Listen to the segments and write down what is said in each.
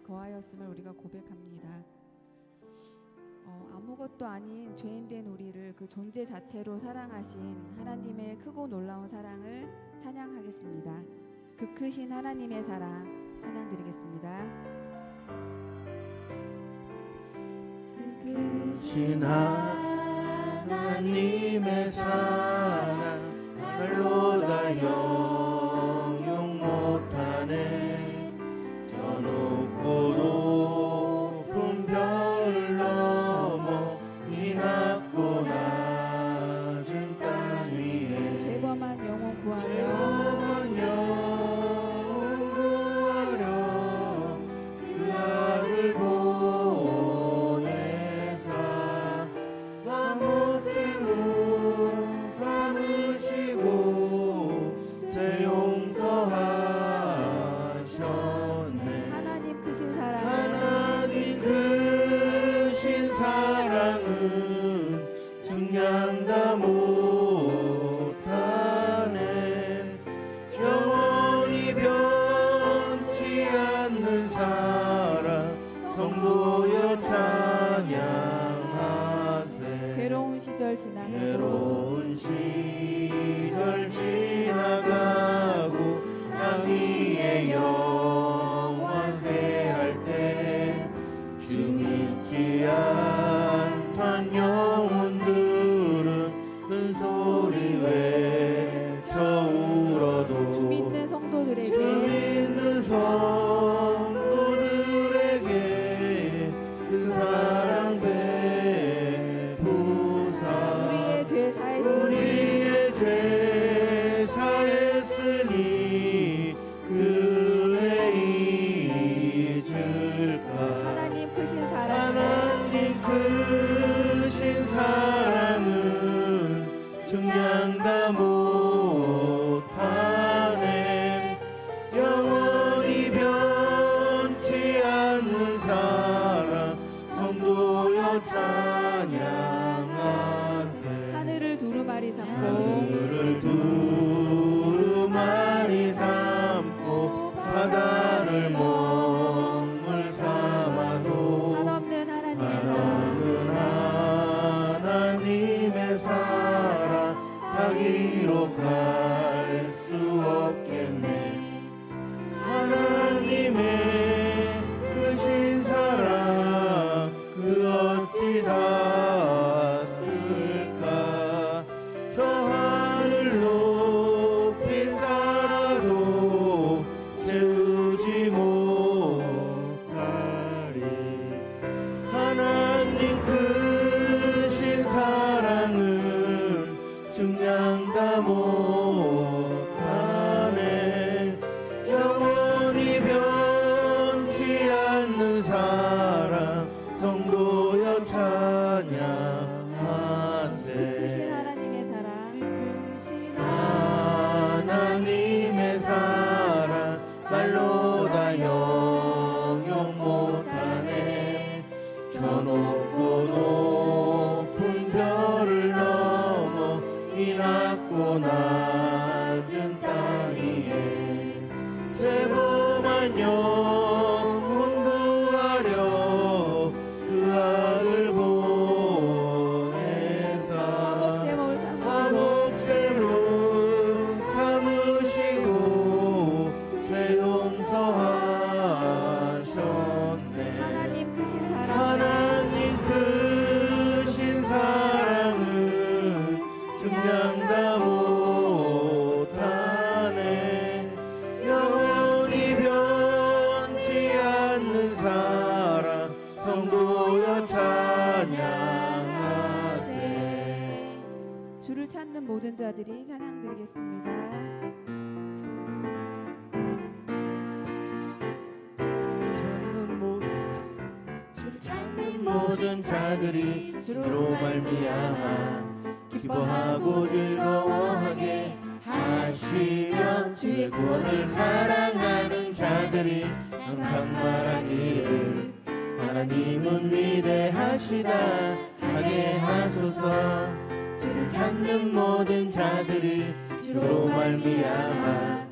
거하였음을 우리가 고백합니다. 아무것도 아닌 죄인된 우리를 그 존재 자체로 사랑하신 하나님의 크고 놀라운 사랑을 찬양하겠습니다. 그 크신 하나님의 사랑 찬양드리겠습니다. 그 크신 하나님의 사랑 말로 다 영용 못하네. 저 높고 높은 별을 넘어 이 낮고 낮은 땅 위에 죄범한 영혼 구하려 죄범한 영혼 구하려 그 아들 보내사 화목제물 삼으시고 죄 용서하셨네. 하나님 크신 사랑 하나님 크신 사랑은 증량다 못하네. 영원히 변치 않는 사랑 성도여 찬양하세. 괴로운 시절 지나고 괴로운 시절 지나가고 땅 위에 영원세할 때 주 믿지 않던 영혼들은 큰 소리 외쳐 울어도 주 믿는 주 성도들에게 믿는 성도들에게 그 사랑 베푸사 우리의 죄 사했으니 우리의 죄 사했으니 그의 잊을까. 하나님 크신 사랑 하나님 크신 사랑은 증량다 못하네. 영원히 변치 않는 사랑 성도여 찬양하세. 하늘을 두루마리 삼고 하늘을 두루마리 삼고 바다를 먹물 삼아도 한없는 하나님의 사랑 한없는 하나님의 사랑 다 기록할 수 없겠네. 하나님의 크신 사랑 그 어찌 닿았을까. 저 하늘 높이 쌓아도 채우지 못하리. 하나님 크신 사랑은 증량다 못하네. 영원히 변치 않는 사랑 성도여 크신 찬양하세. 하나님의 사랑 크신 하나님의 사랑 말로 다 영용 못하네. 저 높고 높은 별을 넘어 이 낮고 낮은 땅 위에 죄범한 영혼 구하려 그 아들 보내사 화목제물 삼으시고 화목제물 삼으시고 죄 용서하셨네. 하나님 크신 사랑 하나님 크신 사랑은 증량다 못하네. 영원히 변치 않는 사랑 성도여 찬양하세. 주를 찾는 모든 자들이 찬양드리겠습니다. 주를 찾는 모든 자들이 주로 말미암아 기뻐하고 즐거워하게 하시며 주의 구원을 사랑하는 자들이 항상 말하기를 하나님은 위대하시다 하게 하소서. 주를 찾는 모든 자들이 주로 말미암아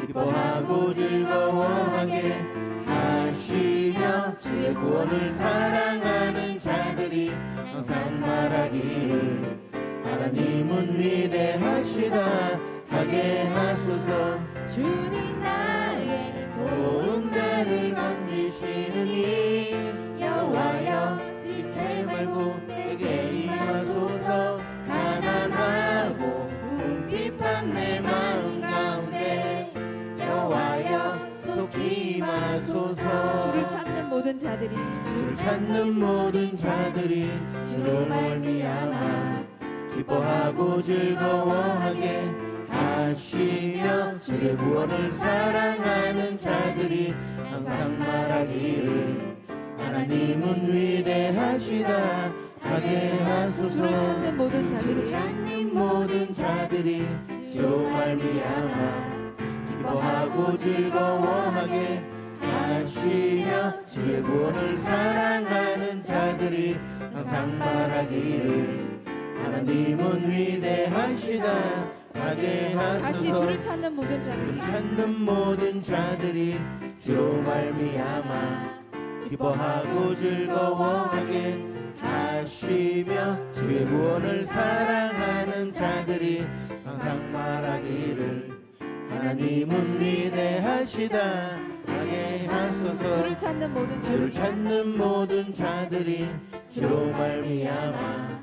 기뻐하고 즐거워하게 하시며 하시며 주의 구원을 사랑하는 자들이 항상 말하기를 하나님은 위대하시다 하게 하소서. 주님 나의 도운 나를 건지시느니 여호와여 지체 말고 내게 임하소서. 가난하고 궁핍한 내 마음 가운데 여호와여 속히 임하소서. 주를 찾는 모든 자들이 주를 찾는 모든 자들이 주로 말미암아 기뻐하고 즐거워하게 하시며 주의 구원을 사랑하는 자들이 항상 말하기를 하나님은 위대하시다 하게 하소서. 주를 찾는 모든 주를 자들이 찾는 모든 자들이 주로 말미암아 기뻐하고 즐거워하게 하시며 주의 구원을 사랑하는 자들이 항상 말하기를 하나님은 위대하시다 하게 하소서. 다시 주를 찾는 모든 자들이 찾는 모든 자들이 주로 말미암아 기뻐하고 즐거워하게 하시며 주의 구원을 사랑하는 자들이 항상 말하기를 하나님은 위대하시다 하게 하소서. 주를 찾는 모든 주를 자들이 찾는 모든 자들이 주로 말미암아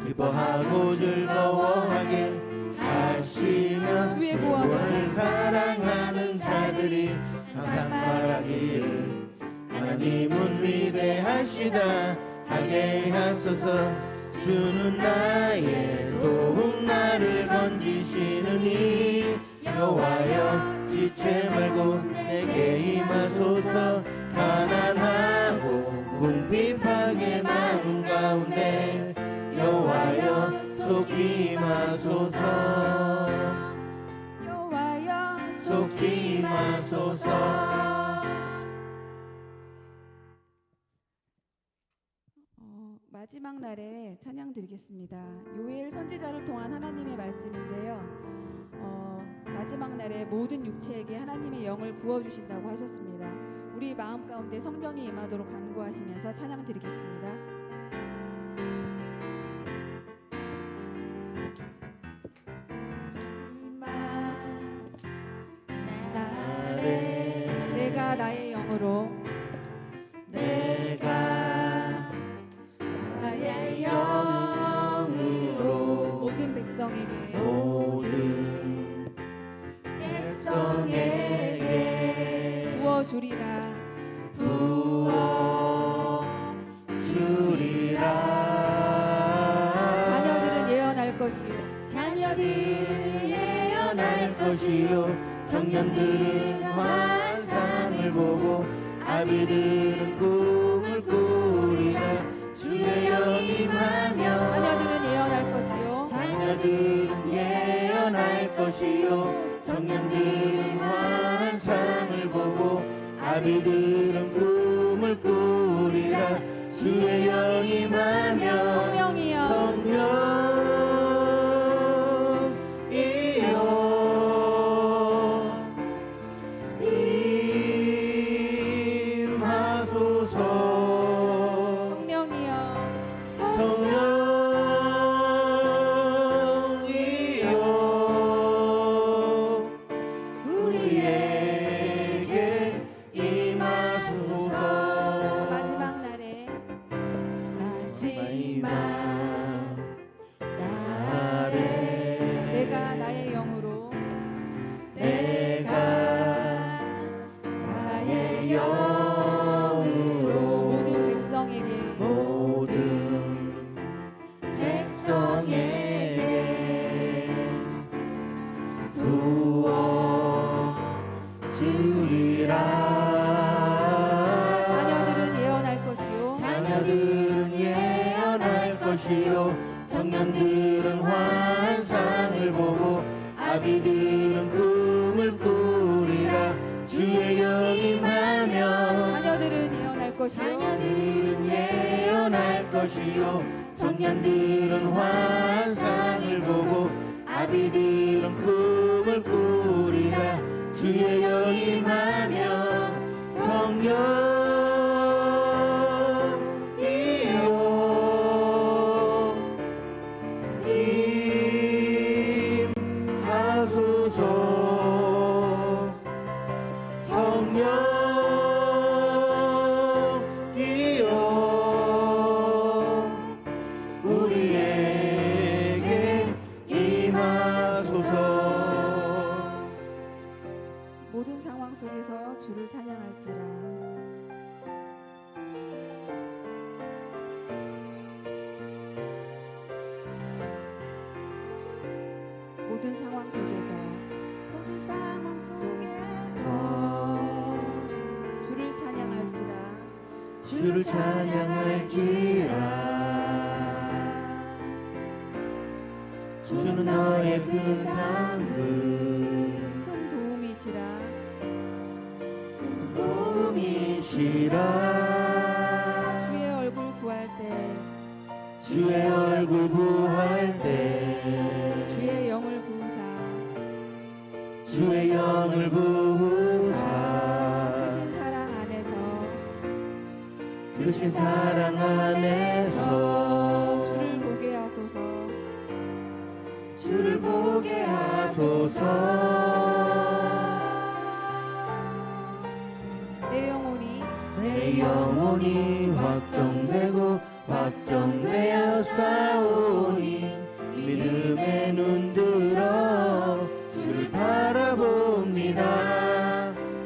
기뻐하고 즐거워하게 하시며 주의 주의 구원을 구원을 사랑하는 자들이 항상 말하기를 하나님은 위대하시다 하게 하소서. 주는 나의 도움 나를 건지시느니 여호와여 지체 말고 내게 임하소서. 가난하고 궁핍하게 마음 가운데 여호와여 속히 임하소서. 여호와여 속히 임하소서. 마지막 날에 찬양 드리겠습니다. 요엘 선지자를 통한 하나님의 말씀인데요. 마지막 날에 모든 육체에게 하나님의 영을 부어주신다고 하셨습니다. 우리 마음 가운데 성령이 임하도록 간구하시면서 찬양 드리겠습니다. 내가 나의 영으로 나의 영으로 모든 백성에게 모든 백성에게 부어주리라 부어주리라. 자녀들은 예언할 것이요 자녀들을 예언할 것이요 청년들은 환상을 보고 아비들은 꿈을 꾸리라. 주의 영이 임하며 자녀들은 예언할 것이요 자녀들은 예언할 것이요 청년들은 환상을 보고 아비들은 꿈을 꾸리라. 주의 영이 임하며 성령이여 임하소서. 성령이여 우리에게 임하소서. 마지막 날에 내가 나의 영으로 모든 백성에게 부어주리라. 자녀들은 예언할 것이요 자녀들은 예언할 것이요 청년들은 환상을 보고 아비들은 꿈을 꾸리라. 주의 영이 임하며 자녀들은 예언할 것이요 자녀들은 예언할 것이요 청년들은 환상을 보고 아비들은 꿈을 꾸리라. 주의 영이 임하며 성령 속에서 주를 찬양할지라. 모든 상황 속에서 주를 찬양할지라. 주를 찬양할지라. 주는 너의 큰 상급 큰 도움이시라. 도움이시라. 주의 얼굴 구할 때 주의 얼굴 구할 때 주의 영을 부으사 주의 영을 부으사 크신 사랑 안에서 크신 사랑 안에서 주를 보게 하소서. 주를 보게 하소서. 내 영혼이 확정되고 확정되어 싸우니 믿음의 눈 들어 주를 바라봅니다.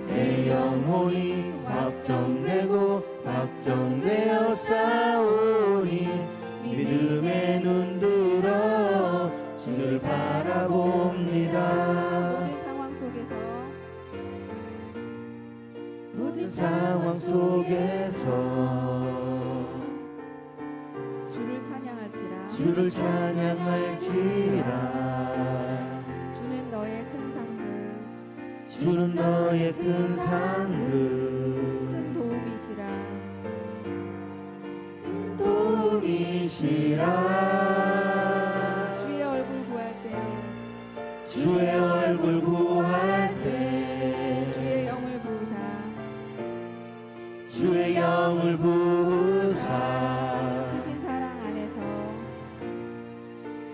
내 영혼이 확정되고 확정되어 싸우니 믿음의 눈 들어 주를 바라봅니다. 모든 상황 속에서 주를 찬양할지라. 주를 찬양할지라. 주는 너의 큰 상급 주는 너의 큰 상급 큰 도움이시라. 큰 도움이시라. 주의 얼굴 구할 때 주의 얼굴 구할 때 주의 영을 부으사 주의 영을 부으사 크신 사랑 안에서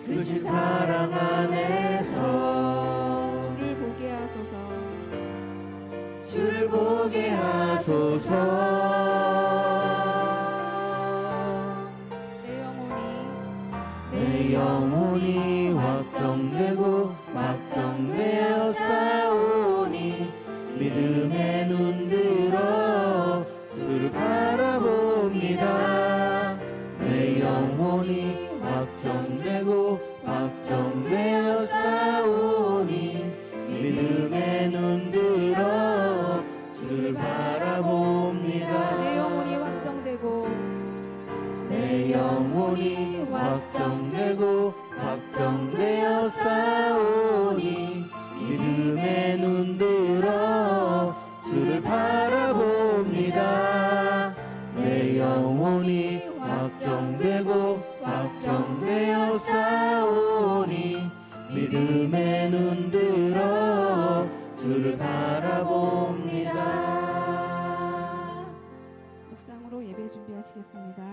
크신 사랑 안에서 주를 보게 하소서. 주를 보게 하소서. 내 영혼이 확정되고 확정되어 싸우니 믿음의 눈 들어 주를 바라봅니다. 내 영혼이 확정되고 확정되어 싸우니 믿음의 눈 들어 주를 바라봅니다. 내 영혼이 확정되고 내 영혼이 확정되고 확정되어 싸우니 믿음의 눈 들어 주를 바라봅니다. 내 영혼이 확정되고 확정되어 싸우니 믿음의 눈 들어 주를 바라봅니다. 묵상으로 예배 준비하시겠습니다.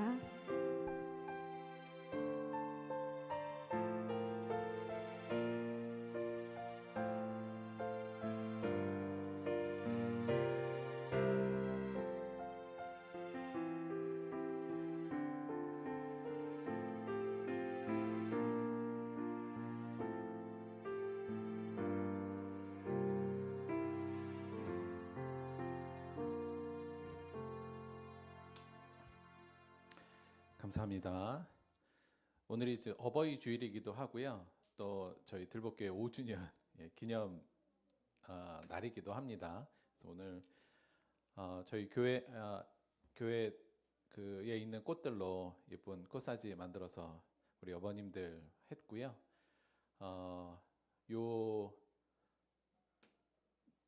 감사합니다. 오늘이 이제 어버이 주일이기도 하고요. 또 저희 들복교회 5주년 기념 날이기도 합니다. 그래서 오늘 저희 교회에 있는 꽃들로 예쁜 꽃사지 만들어서 우리 어머님들 했고요. 요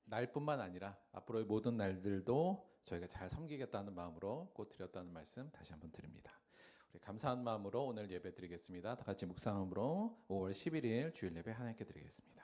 날뿐만 아니라 앞으로의 모든 날들도 저희가 잘 섬기겠다는 마음으로 꽃 드렸다는 말씀 다시 한번 드립니다. 우리 감사한 마음으로 오늘 예배 드리겠습니다. 다 같이 묵상함으로 5월 11일 주일 예배 하나님께 드리겠습니다.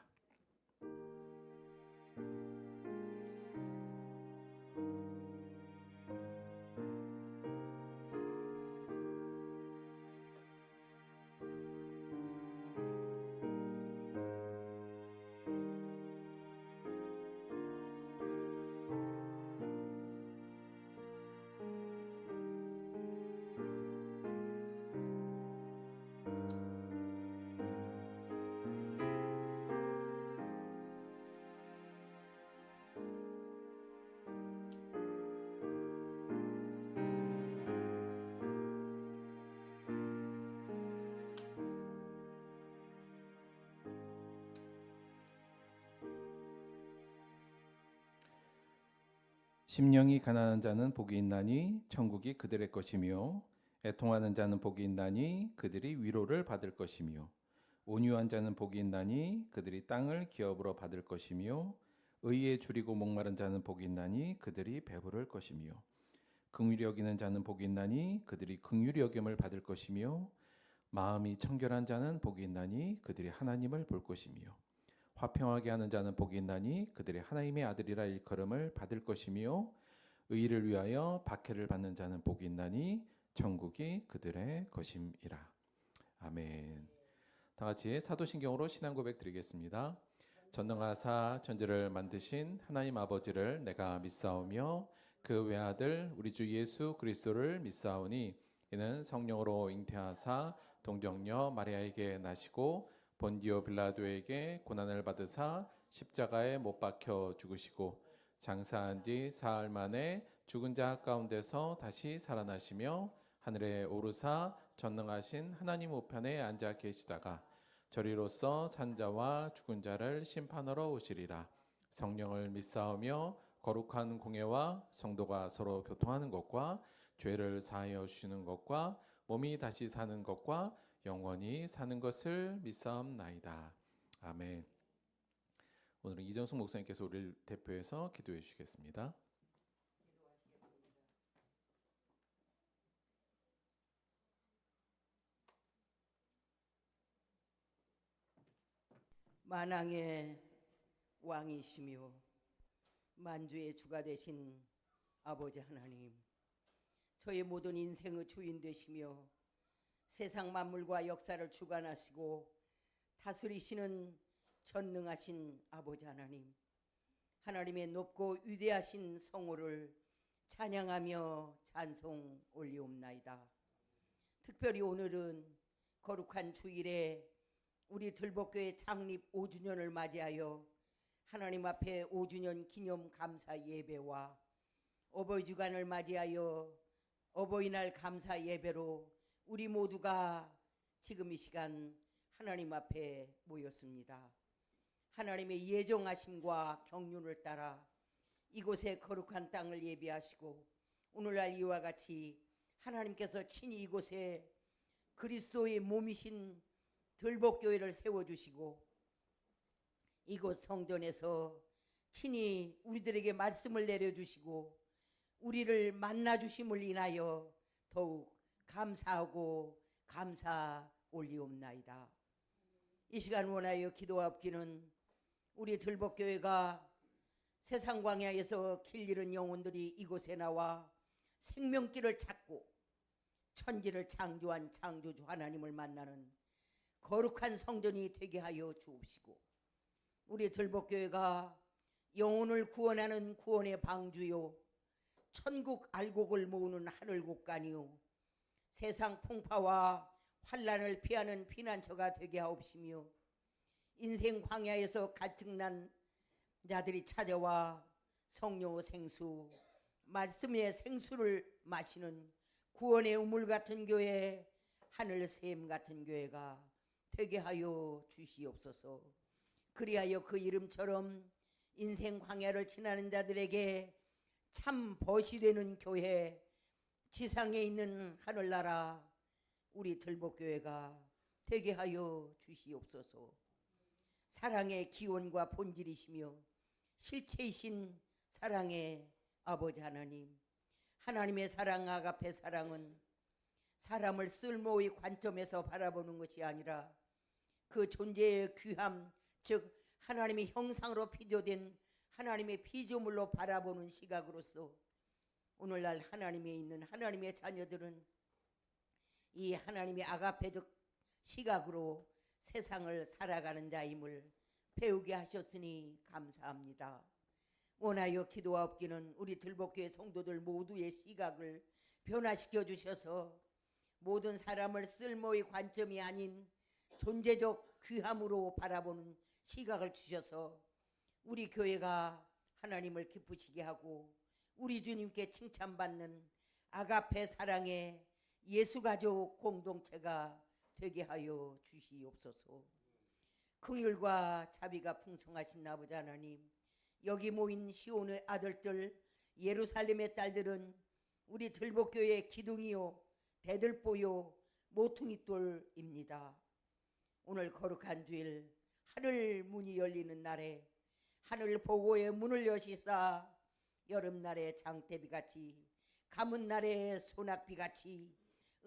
심령이 가난한 자는 복이 있나니 천국이 그들의 것이며 애통하는 자는 복이 있나니 그들이 위로를 받을 것이며 온유한 자는 복이 있나니 그들이 땅을 기업으로 받을 것이며 의에 줄이고 목마른 자는 복이 있나니 그들이 배부를 것이며 긍휼히 여기는 자는 복이 있나니 그들이 긍휼히 여김을 받을 것이며 마음이 청결한 자는 복이 있나니 그들이 하나님을 볼 것이며 화평하게 하는 자는 복이 있나니 그들이 하나님의 아들이라 일컬음을 받을 것이며 의를 위하여 박해를 받는 자는 복이 있나니 천국이 그들의 것임이라. 아멘. 다 같이 사도신경으로 신앙 고백 드리겠습니다. 전능하사 천지를 만드신 하나님 아버지를 내가 믿사오며 그 외아들 우리 주 예수 그리스도를 믿사오니 이는 성령으로 잉태하사 동정녀 마리아에게 나시고 본디오 빌라도에게 고난을 받으사 십자가에 못 박혀 죽으시고 장사한 뒤 사흘 만에 죽은 자 가운데서 다시 살아나시며 하늘에 오르사 전능하신 하나님 우편에 앉아 계시다가 저리로서 산자와 죽은 자를 심판하러 오시리라. 성령을 믿사오며 거룩한 공예와 성도가 서로 교통하는 것과 죄를 사하여 주시는 것과 몸이 다시 사는 것과 영원히 사는 것을 믿사옵나이다. 아멘. 오늘은 이정숙 목사님께서 우리를 대표해서 기도해 주시겠습니다. 만왕의 왕이시며 만주의 주가 되신 아버지 하나님, 저의 모든 인생의 주인 되시며 세상 만물과 역사를 주관하시고 다스리시는 전능하신 아버지 하나님, 하나님의 높고 위대하신 성호를 찬양하며 찬송 올리옵나이다. 특별히 오늘은 거룩한 주일에 우리 들복교회 창립 5주년을 맞이하여 하나님 앞에 5주년 기념 감사 예배와 어버이 주간을 맞이하여 어버이날 감사 예배로 우리 모두가 지금 이 시간 하나님 앞에 모였습니다. 하나님의 예정하심과 경륜을 따라 이곳에 거룩한 땅을 예비하시고 오늘날 이와 같이 하나님께서 친히 이곳에 그리스도의 몸이신 들복교회를 세워주시고 이곳 성전에서 친히 우리들에게 말씀을 내려주시고 우리를 만나주심을 인하여 더욱 감사하고 감사 올리옵나이다. 이 시간 원하여 기도하옵기는 우리 들복교회가 세상 광야에서 길 잃은 영혼들이 이곳에 나와 생명길을 찾고 천지를 창조한 창조주 하나님을 만나는 거룩한 성전이 되게 하여 주옵시고 우리 들복교회가 영혼을 구원하는 구원의 방주요 천국 알곡을 모으는 하늘곡간이요 세상 풍파와 환난을 피하는 피난처가 되게 하옵시며 인생 광야에서 갈증난 자들이 찾아와 성령의 생수 말씀의 생수를 마시는 구원의 우물 같은 교회 하늘샘 같은 교회가 되게 하여 주시옵소서. 그리하여 그 이름처럼 인생 광야를 지나는 자들에게 참 벗이 되는 교회 지상에 있는 하늘나라 우리 들복교회가 되게 하여 주시옵소서. 사랑의 기원과 본질이시며 실체이신 사랑의 아버지 하나님, 하나님의 사랑 아가페 사랑은 사람을 쓸모의 관점에서 바라보는 것이 아니라 그 존재의 귀함, 즉 하나님의 형상으로 피조된 하나님의 피조물로 바라보는 시각으로서 오늘날 하나님에 있는 하나님의 자녀들은 이 하나님의 아가페적 시각으로 세상을 살아가는 자임을 배우게 하셨으니 감사합니다. 원하여 기도하옵기는 우리 들복교회 성도들 모두의 시각을 변화시켜 주셔서 모든 사람을 쓸모의 관점이 아닌 존재적 귀함으로 바라보는 시각을 주셔서 우리 교회가 하나님을 기쁘시게 하고 우리 주님께 칭찬받는 아가페 사랑의 예수가족 공동체가 되게 하여 주시옵소서. 긍휼과 자비가 풍성하신 아버지 하나님, 여기 모인 시온의 아들들 예루살렘의 딸들은 우리 들복교의 기둥이요 대들보요 모퉁이돌입니다. 오늘 거룩한 주일 하늘 문이 열리는 날에 하늘 보고의 문을 여시사 여름날의 장대비같이 가문날의 소낙비같이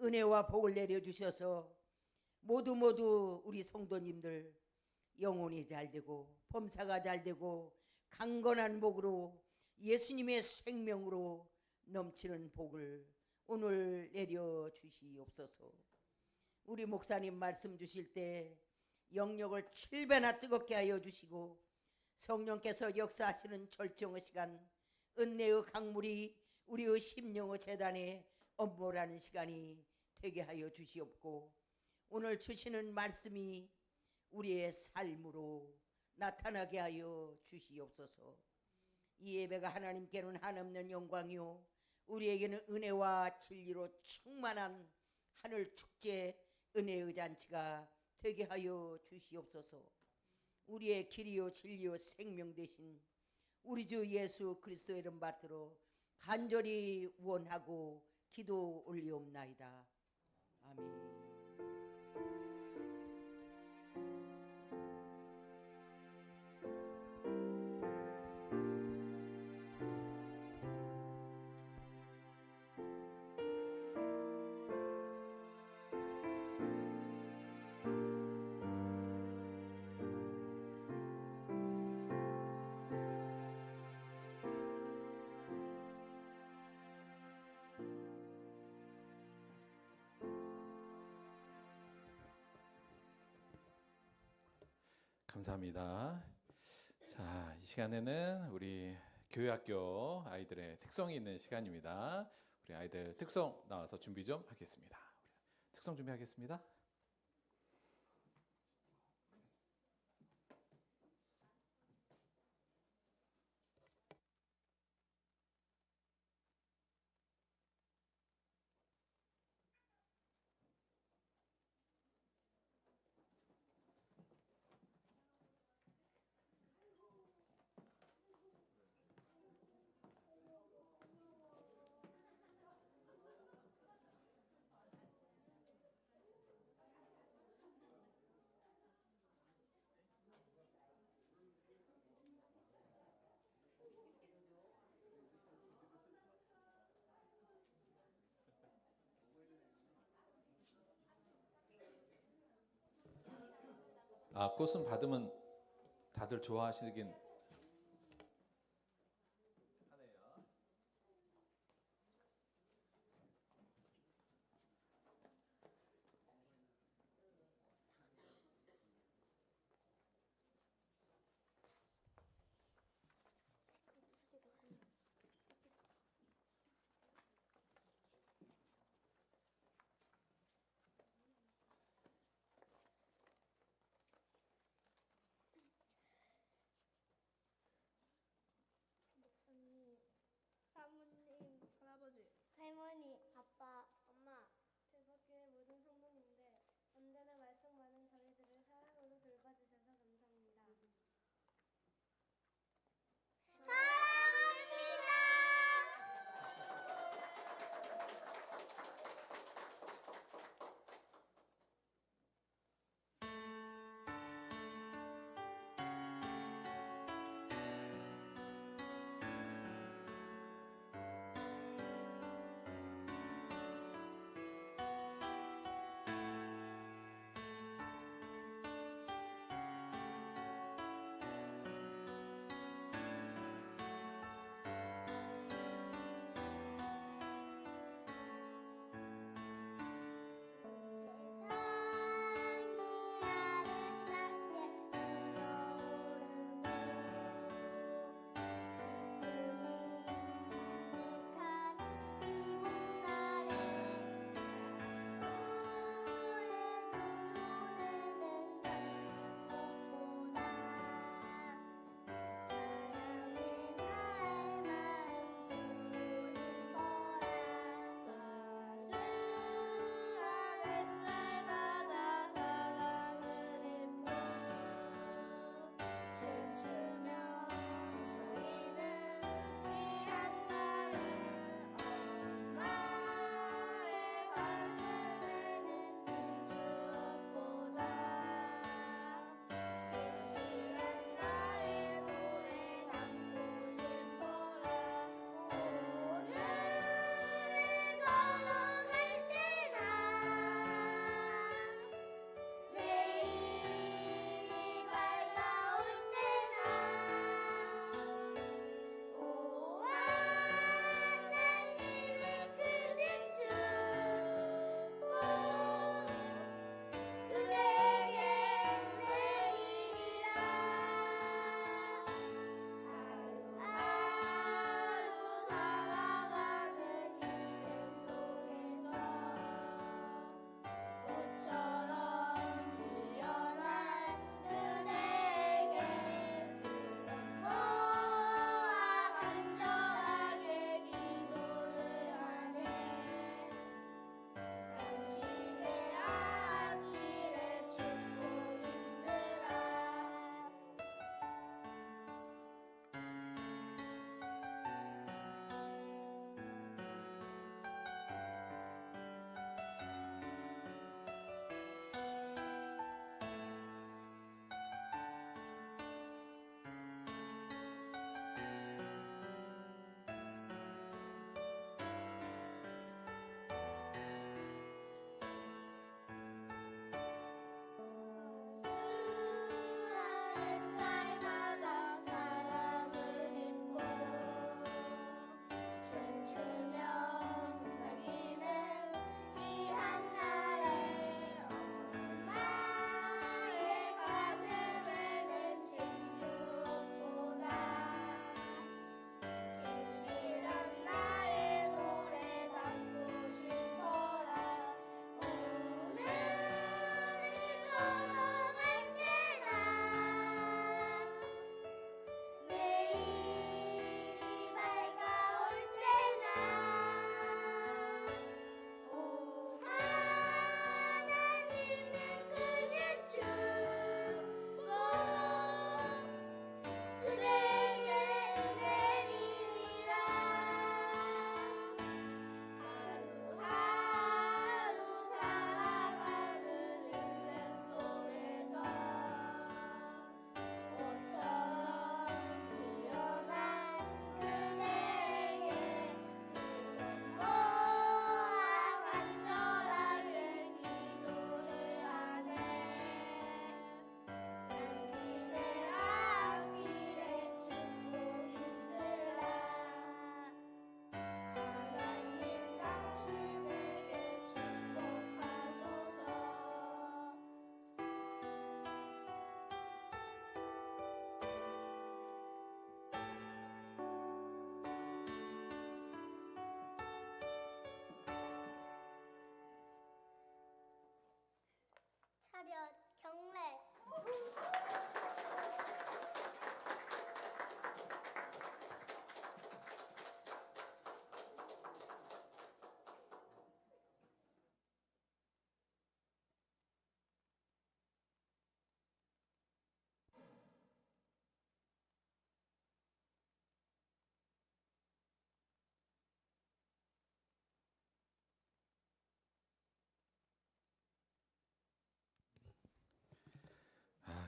은혜와 복을 내려주셔서 모두 우리 성도님들 영혼이 잘되고 범사가 잘되고 강건한 복으로 예수님의 생명으로 넘치는 복을 오늘 내려주시옵소서. 우리 목사님 말씀 주실 때 영역을 7배나 뜨겁게 하여 주시고 성령께서 역사하시는 절정의 시간 은혜의 강물이 우리의 심령의 재단에 엄몰하는 시간이 되게 하여 주시옵고 오늘 주시는 말씀이 우리의 삶으로 나타나게 하여 주시옵소서. 이 예배가 하나님께는 한없는 영광이요 우리에게는 은혜와 진리로 충만한 하늘 축제 은혜의 잔치가 되게 하여 주시옵소서. 우리의 길이요 진리요 생명 되신 우리 주 예수 그리스도의 이름 받들어 간절히 원하고 기도 올리옵나이다. 아멘. 감사합니다. 자, 이 시간에는 우리 교회학교 아이들의 특성이 있는 시간입니다. 우리 아이들 특성 나와서 준비 좀 하겠습니다. 특성 준비하겠습니다. 꽃은 받으면 다들 좋아하시긴 하네요. 사모님, 할아버지, 할머니, 아빠, 엄마, 대박교회 모든 성도님들 언제나 말씀 많은 저희들을 사랑으로 돌봐주셔서 감사합니다.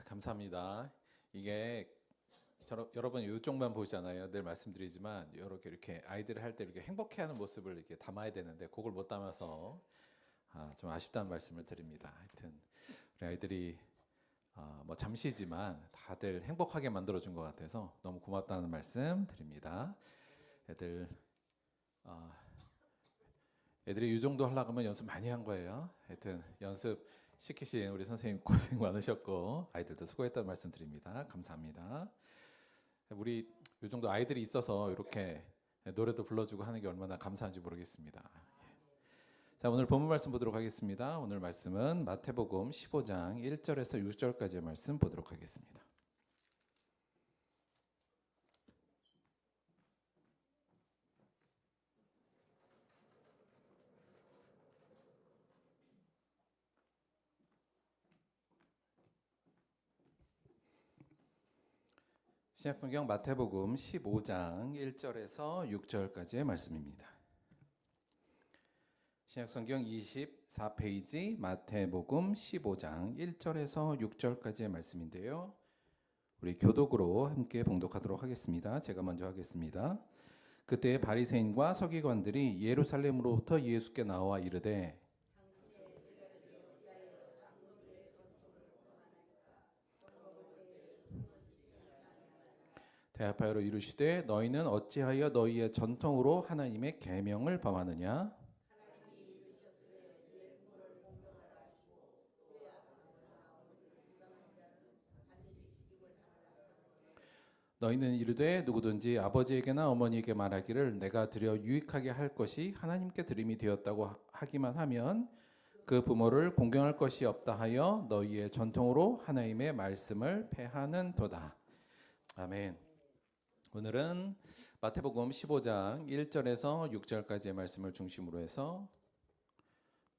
감사합니다. 이게 여러분 이쪽만 보시잖아요. 늘 말씀드리지만 이렇게 아이들을 할 때 이렇게 행복해하는 모습을 이렇게 담아야 되는데 그걸 못 담아서 좀 아쉽다는 말씀을 드립니다. 하여튼 우리 아이들이 뭐 잠시지만 다들 행복하게 만들어준 것 같아서 너무 고맙다는 말씀 드립니다. 애들이 이 정도 하려고 하면 연습 많이 한 거예요. 하여튼 연습 시키신 우리 선생님 고생 많으셨고 아이들도 수고했다는 말씀 드립니다. 감사합니다. 우리 이 정도 아이들이 있어서 이렇게 노래도 불러주고 하는 게 얼마나 감사한지 모르겠습니다. 자, 오늘 본문 말씀 보도록 하겠습니다. 오늘 말씀은 마태복음 15장 1절에서 6절까지의 말씀 보도록 하겠습니다. 신약성경 마태복음 15장 1절에서 6절까지의 말씀입니다. 신약성경 24페이지 마태복음 15장 1절에서 6절까지의 말씀인데요. 우리 교독으로 함께 봉독하도록 하겠습니다. 제가 먼저 하겠습니다. 그때 바리새인과 서기관들이 예루살렘으로부터 예수께 나와 이르되 대합하여 이르시되 너희는 어찌하여 너희의 전통으로 하나님의 계명을 범하느냐? 너희는 이르되 누구든지 아버지에게나 어머니에게 말하기를 내가 드려 유익하게 할 것이 하나님께 드림이 되었다고 하기만 하면 그 부모를 공경할 것이 없다 하여 너희의 전통으로 하나님의 말씀을 폐하는도다. 아멘. 오늘은 마태복음 15장 1절에서 6절까지의 말씀을 중심으로 해서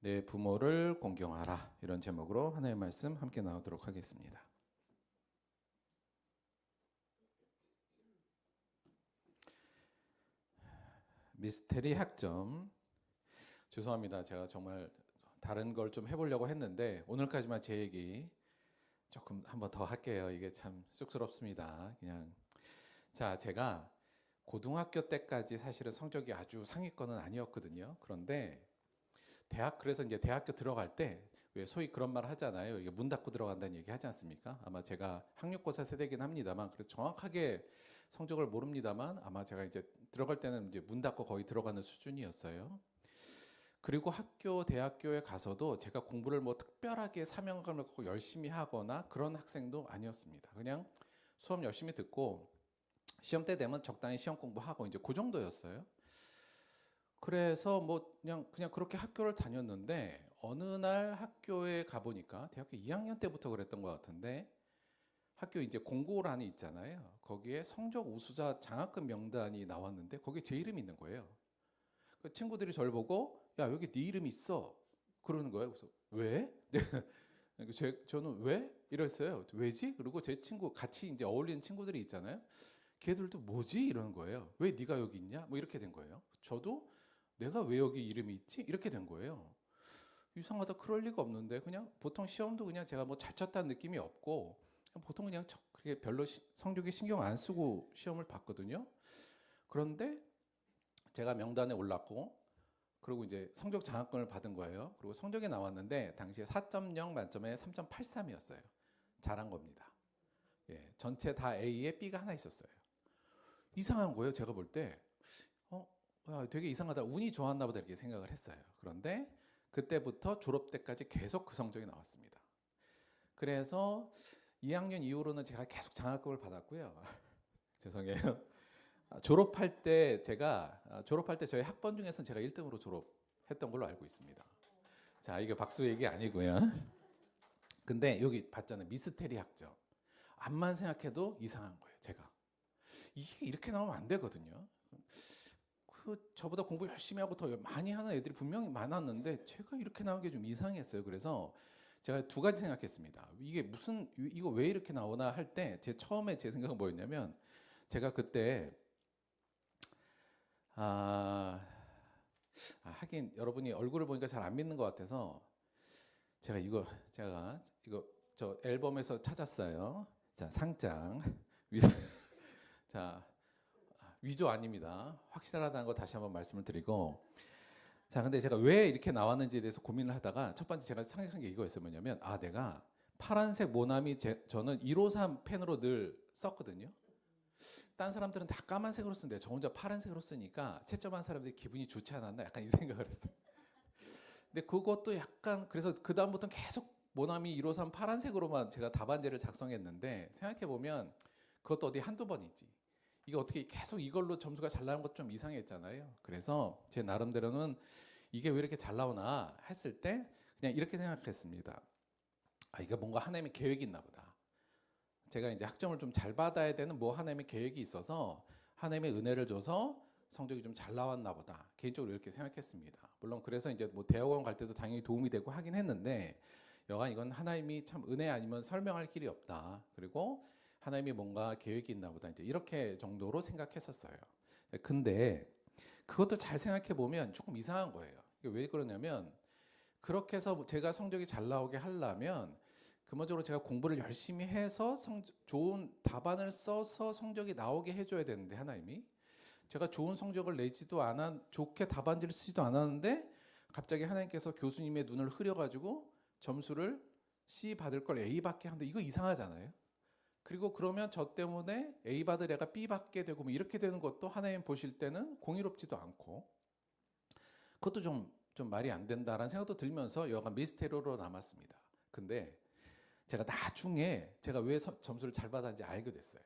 내 부모를 공경하라 이런 제목으로 하나님의 말씀 함께 나오도록 하겠습니다. 미스테리 학점. 죄송합니다. 제가 정말 다른 걸 좀 해보려고 했는데 오늘까지만 제 얘기 조금 한번 더 할게요. 이게 참 쑥스럽습니다. 그냥 자, 제가 고등학교 때까지 사실은 성적이 아주 상위권은 아니었거든요. 그런데 그래서 이제 대학교 들어갈 때 왜 소위 그런 말 하잖아요. 이게 문 닫고 들어간다는 얘기 하지 않습니까? 아마 제가 학력고사 세대긴 합니다만, 그래서 정확하게 성적을 모릅니다만 아마 제가 이제 들어갈 때는 이제 문 닫고 거의 들어가는 수준이었어요. 그리고 대학교에 가서도 제가 공부를 뭐 특별하게 사명감을 갖고 열심히 하거나 그런 학생도 아니었습니다. 그냥 수업 열심히 듣고 시험 때 되면 적당히 시험 공부하고 이제 그 정도였어요. 그래서 뭐 그냥 그렇게 학교를 다녔는데 어느 날 학교에 가보니까 대학교 2학년 때부터 그랬던 것 같은데 학교 이제 공고란이 있잖아요. 거기에 성적 우수자 장학금 명단이 나왔는데 거기에 제 이름이 있는 거예요. 그 친구들이 저를 보고 야 여기 네 이름 있어 그러는 거예요. 그래서 왜? 저는 왜? 이랬어요. 왜지? 그리고 제 친구 같이 이제 어울리는 친구들이 있잖아요. 걔들도 뭐지? 이러는 거예요. 왜 네가 여기 있냐? 뭐 이렇게 된 거예요. 저도 내가 왜 여기 이름이 있지? 이렇게 된 거예요. 이상하다. 그럴 리가 없는데 그냥 보통 시험도 그냥 제가 뭐 잘 쳤다는 느낌이 없고 보통 그냥 그렇게 별로 성적에 신경 안 쓰고 시험을 봤거든요. 그런데 제가 명단에 올랐고 그리고 이제 성적 장학금을 받은 거예요. 그리고 성적이 나왔는데 당시에 4.0 만점에 3.83이었어요. 잘한 겁니다. 예, 전체 다 A에 B가 하나 있었어요. 이상한 거예요. 제가 볼 때 되게 이상하다. 운이 좋았나 보다 이렇게 생각을 했어요. 그런데 그때부터 졸업 때까지 계속 그 성적이 나왔습니다. 그래서 2학년 이후로는 제가 계속 장학금을 받았고요. 죄송해요. 졸업할 때 저희 학번 중에서는 제가 1등으로 졸업했던 걸로 알고 있습니다. 자, 이게 박수 얘기 아니고요. 근데 여기 봤잖아요. 미스테리 학점. 암만 생각해도 이상한 거예요. 제가 이게 이렇게 나오면 안 되거든요. 저보다 공부 열심히 하고 더 많이 하는 애들이 분명히 많았는데 제가 이렇게 나온 게 좀 이상했어요. 그래서 제가 두 가지 생각했습니다. 이거 왜 이렇게 나오나 할 때 처음에 제 생각은 뭐였냐면 제가 그때 하긴 여러분이 얼굴을 보니까 잘 안 믿는 것 같아서 제가 이거 저 앨범에서 찾았어요. 자, 상장. 자, 위조 아닙니다. 확실하다는 거 다시 한번 말씀을 드리고. 자, 근데 제가 왜 이렇게 나왔는지에 대해서 고민을 하다가 첫 번째 제가 생각한 게 이거였어요. 뭐냐면, 내가 파란색 모나미 저는 153 펜으로 늘 썼거든요. 딴 사람들은 다 까만색으로 쓰는데 저 혼자 파란색으로 쓰니까 채점한 사람들이 기분이 좋지 않았나? 약간 이 생각을 했어요. 근데 그것도 약간, 그래서 그다음부터는 계속 모나미 153 파란색으로만 제가 답안지를 작성했는데, 생각해보면 그것도 어디 한두 번이지. 이게 어떻게 계속 이걸로 점수가 잘 나오는 것 좀 이상했잖아요. 그래서 제 나름대로는 이게 왜 이렇게 잘 나오나 했을 때 그냥 이렇게 생각했습니다. 이게 뭔가 하나님의 계획이 있나 보다. 제가 이제 학점을 좀 잘 받아야 되는 뭐 하나님의 계획이 있어서 하나님의 은혜를 줘서 성적이 좀 잘 나왔나 보다. 개인적으로 이렇게 생각했습니다. 물론 그래서 이제 뭐 대학원 갈 때도 당연히 도움이 되고 하긴 했는데, 여간 이건 하나님이 참 은혜 아니면 설명할 길이 없다. 그리고 하나님이 뭔가 계획이 있나 보다. 이제 이렇게 정도로 생각했었어요. 근데 그것도 잘 생각해 보면 조금 이상한 거예요. 이게 왜 그러냐면, 그렇게 해서 제가 성적이 잘 나오게 하려면 근본적으로 제가 공부를 열심히 해서 좋은 답안을 써서 성적이 나오게 해줘야 되는데, 하나님이 제가 좋은 성적을 내지도 좋게 답안지를 쓰지도 않았는데 갑자기 하나님께서 교수님의 눈을 흐려가지고 점수를 C 받을 걸 A 받게 하는데, 이거 이상하잖아요. 그리고 그러면 저 때문에 A 받을 애가 B 받게 되고 뭐 이렇게 되는 것도 하나님 보실 때는 공의롭지도 않고, 그것도 좀 말이 안 된다라는 생각도 들면서 여간 미스테리로 남았습니다. 근데 제가 나중에 제가 왜 점수를 잘 받았는지 알게 됐어요.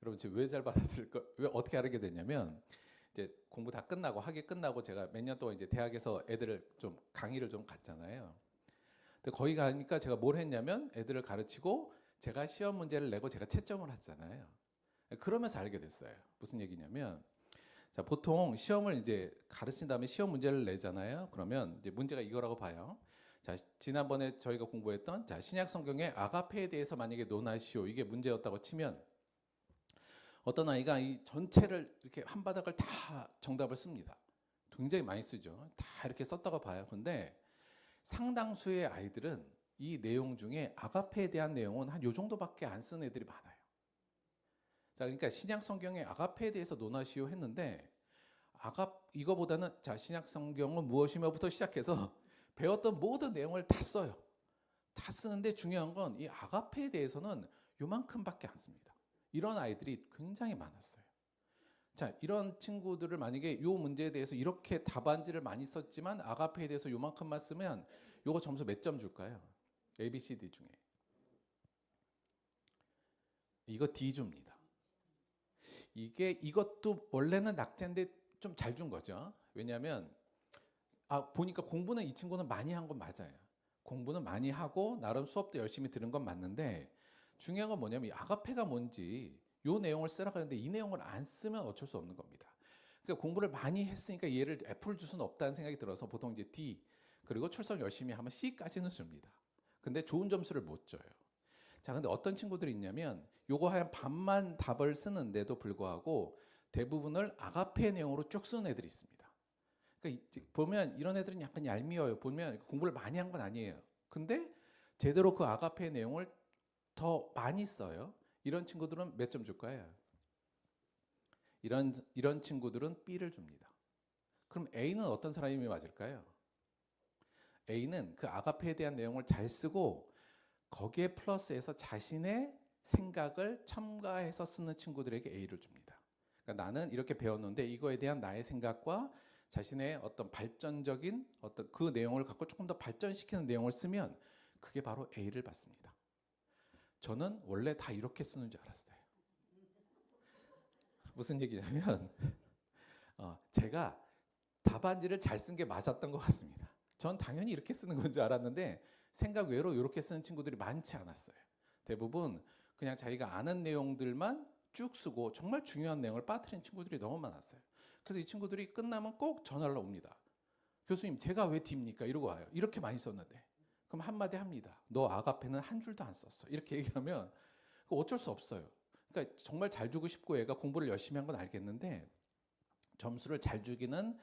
여러분, 제가 왜 잘 받았을까? 왜 어떻게 알게 됐냐면, 이제 공부 다 끝나고 학위 끝나고 제가 몇 년 동안 이제 대학에서 애들을 좀 강의를 좀 갔잖아요. 근데 거기 가니까 제가 뭘 했냐면 애들을 가르치고 제가 시험 문제를 내고 제가 채점을 했잖아요. 그러면서 알게 됐어요. 무슨 얘기냐면, 자, 보통 시험을 이제 가르친 다음에 시험 문제를 내잖아요. 그러면 이제 문제가 이거라고 봐요. 자, 지난번에 저희가 공부했던 신약 성경의 아가페에 대해서 만약에 논하시오, 이게 문제였다고 치면 어떤 아이가 이 전체를 이렇게 한 바닥을 다 정답을 씁니다. 굉장히 많이 쓰죠. 다 이렇게 썼다고 봐요. 근데 상당수의 아이들은 이 내용 중에 아가페에 대한 내용은 한 요 정도밖에 안 쓴 애들이 많아요. 자, 그러니까 신약 성경의 아가페에 대해서 논하시오 했는데, 이거보다는 자, 신약 성경은 무엇이며부터 시작해서 배웠던 모든 내용을 다 써요. 다 쓰는데 중요한 건 이 아가페에 대해서는 요만큼밖에 안 씁니다. 이런 아이들이 굉장히 많았어요. 자, 이런 친구들을 만약에 요 문제에 대해서 이렇게 답안지를 많이 썼지만 아가페에 대해서 요만큼만 쓰면 요거 점수 몇 점 줄까요? A, B, C, D 중에 이거 D 줍니다. 이것도 원래는 낙제인데 좀 잘 준 거죠. 왜냐하면 보니까 공부는 이 친구는 많이 한 건 맞아요. 공부는 많이 하고 나름 수업도 열심히 들은 건 맞는데, 중요한 건 뭐냐면 이 아가페가 뭔지 요 내용을 쓰라고 하는데 이 내용을 안 쓰면 어쩔 수 없는 겁니다. 그러니까 공부를 많이 했으니까 얘를 F를 줄 수는 없다는 생각이 들어서 보통 이제 D, 그리고 출석 열심히 하면 C까지는 줍니다. 근데 좋은 점수를 못 줘요. 자, 근데 어떤 친구들이 있냐면 요거 한 반만 답을 쓰는데도 불구하고 대부분을 아가페 내용으로 쭉 쓰는 애들이 있습니다. 그러니까 보면 이런 애들은 약간 얄미워요. 보면 공부를 많이 한 건 아니에요. 근데 제대로 그 아가페 내용을 더 많이 써요. 이런 친구들은 몇 점 줄까요? 이런 친구들은 B를 줍니다. 그럼 A는 어떤 사람이 맞을까요? A는 그 아가페에 대한 내용을 잘 쓰고 거기에 플러스해서 자신의 생각을 첨가해서 쓰는 친구들에게 A를 줍니다. 그러니까 나는 이렇게 배웠는데 이거에 대한 나의 생각과 자신의 어떤 발전적인 어떤 그 내용을 갖고 조금 더 발전시키는 내용을 쓰면 그게 바로 A를 받습니다. 저는 원래 다 이렇게 쓰는 줄 알았어요. 무슨 얘기냐면 제가 답안지를 잘 쓴 게 맞았던 것 같습니다. 전 당연히 이렇게 쓰는 건 줄 알았는데 생각 외로 이렇게 쓰는 친구들이 많지 않았어요. 대부분 그냥 자기가 아는 내용들만 쭉 쓰고 정말 중요한 내용을 빠뜨린 친구들이 너무 많았어요. 그래서 이 친구들이 끝나면 꼭 전화를 옵니다. 교수님, 제가 왜 D입니까? 이러고 와요. 이렇게 많이 썼는데. 그럼 한마디 합니다. 너 아가페는 한 줄도 안 썼어. 이렇게 얘기하면 어쩔 수 없어요. 그러니까 정말 잘 주고 싶고 얘가 공부를 열심히 한 건 알겠는데 점수를 잘 주기는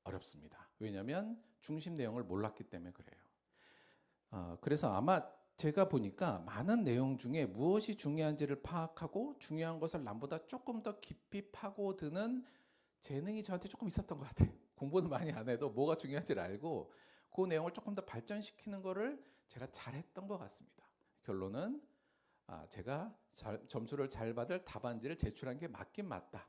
어렵습니다. 왜냐하면 중심 내용을 몰랐기 때문에 그래요. 그래서 아마 제가 보니까 많은 내용 중에 무엇이 중요한지를 파악하고 중요한 것을 남보다 조금 더 깊이 파고드는 재능이 저한테 조금 있었던 것 같아요. 공부는 많이 안 해도 뭐가 중요한지를 알고 그 내용을 조금 더 발전시키는 거를 제가 잘했던 것 같습니다. 결론은 제가 점수를 잘 받을 답안지를 제출한 게 맞긴 맞다.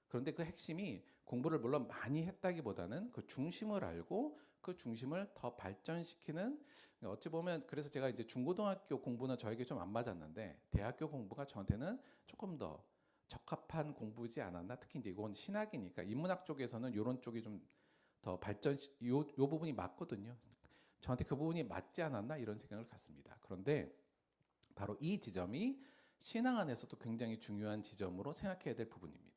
그런데 그 핵심이 공부를 물론 많이 했다기보다는 그 중심을 알고 그 중심을 더 발전시키는, 어찌 보면 그래서 제가 이제 중고등학교 공부는 저에게 좀 안 맞았는데 대학교 공부가 저한테는 조금 더 적합한 공부지 않았나. 특히 이제 이건 신학이니까 인문학 쪽에서는 이런 쪽이 좀 더 요 부분이 맞거든요. 저한테 그 부분이 맞지 않았나 이런 생각을 갖습니다. 그런데 바로 이 지점이 신앙 안에서도 굉장히 중요한 지점으로 생각해야 될 부분입니다.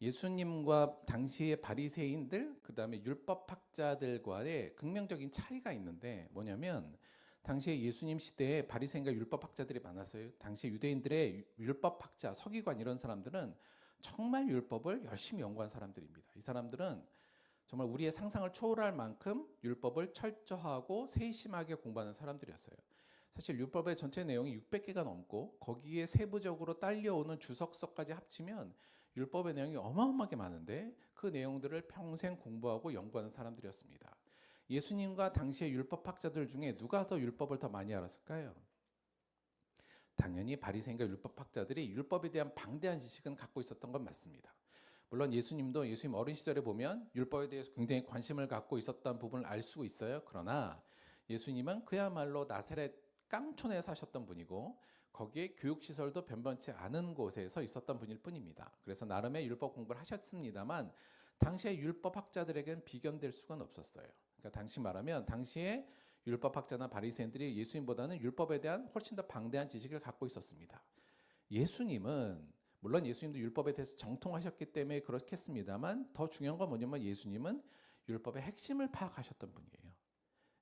예수님과 당시의 바리새인들, 그다음에 율법학자들과의 극명적인 차이가 있는데 뭐냐면 당시에 예수님 시대에 바리새인과 율법학자들이 많았어요. 당시 유대인들의 율법학자, 서기관 이런 사람들은 정말 율법을 열심히 연구한 사람들입니다. 이 사람들은 정말 우리의 상상을 초월할 만큼 율법을 철저하고 세심하게 공부하는 사람들이었어요. 사실 율법의 전체 내용이 600개가 넘고 거기에 세부적으로 딸려오는 주석서까지 합치면 율법의 내용이 어마어마하게 많은데 그 내용들을 평생 공부하고 연구하는 사람들이었습니다. 예수님과 당시의 율법학자들 중에 누가 더 율법을 더 많이 알았을까요? 당연히 바리새인과 율법학자들이 율법에 대한 방대한 지식은 갖고 있었던 건 맞습니다. 물론 예수님도 예수님 어린 시절에 보면 율법에 대해서 굉장히 관심을 갖고 있었던 부분을 알 수 있어요. 그러나 예수님은 그야말로 나사렛 깡촌에 사셨던 분이고 거기에 교육시설도 변변치 않은 곳에서 있었던 분일 뿐입니다. 그래서 나름의 율법 공부를 하셨습니다만 당시의 율법학자들에게는 비견될 수가 없었어요. 그러니까 당시 말하면 당시에 율법학자나 바리새인들이 예수님보다는 율법에 대한 훨씬 더 방대한 지식을 갖고 있었습니다. 예수님은 물론 예수님도 율법에 대해서 정통하셨기 때문에 그렇겠습니다만 더 중요한 건 뭐냐면 예수님은 율법의 핵심을 파악하셨던 분이에요.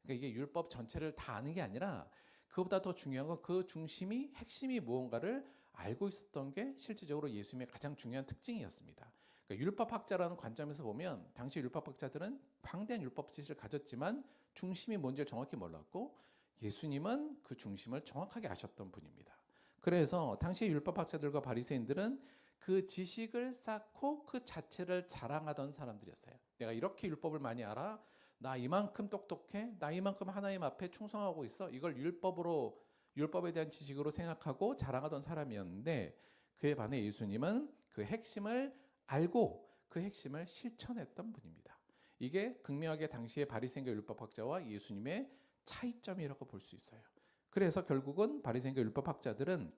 그러니까 이게 율법 전체를 다 아는 게 아니라 그보다 더 중요한 건 그 중심이 핵심이 무언가를 알고 있었던 게 실질적으로 예수님의 가장 중요한 특징이었습니다. 그러니까 율법학자라는 관점에서 보면 당시 율법학자들은 방대한 율법 지식을 가졌지만 중심이 뭔지를 정확히 몰랐고 예수님은 그 중심을 정확하게 아셨던 분입니다. 그래서 당시 율법학자들과 바리새인들은 그 지식을 쌓고 그 자체를 자랑하던 사람들이었어요. 내가 이렇게 율법을 많이 알아? 나 이만큼 똑똑해? 나 이만큼 하나님 앞에 충성하고 있어? 이걸 율법에 대한 지식으로 생각하고 자랑하던 사람이었는데 그에 반해 예수님은 그 핵심을 알고 그 핵심을 실천했던 분입니다. 이게 극명하게 당시의 바리새인과 율법학자와 예수님의 차이점이라고 볼 수 있어요. 그래서 결국은 바리새인과 율법학자들은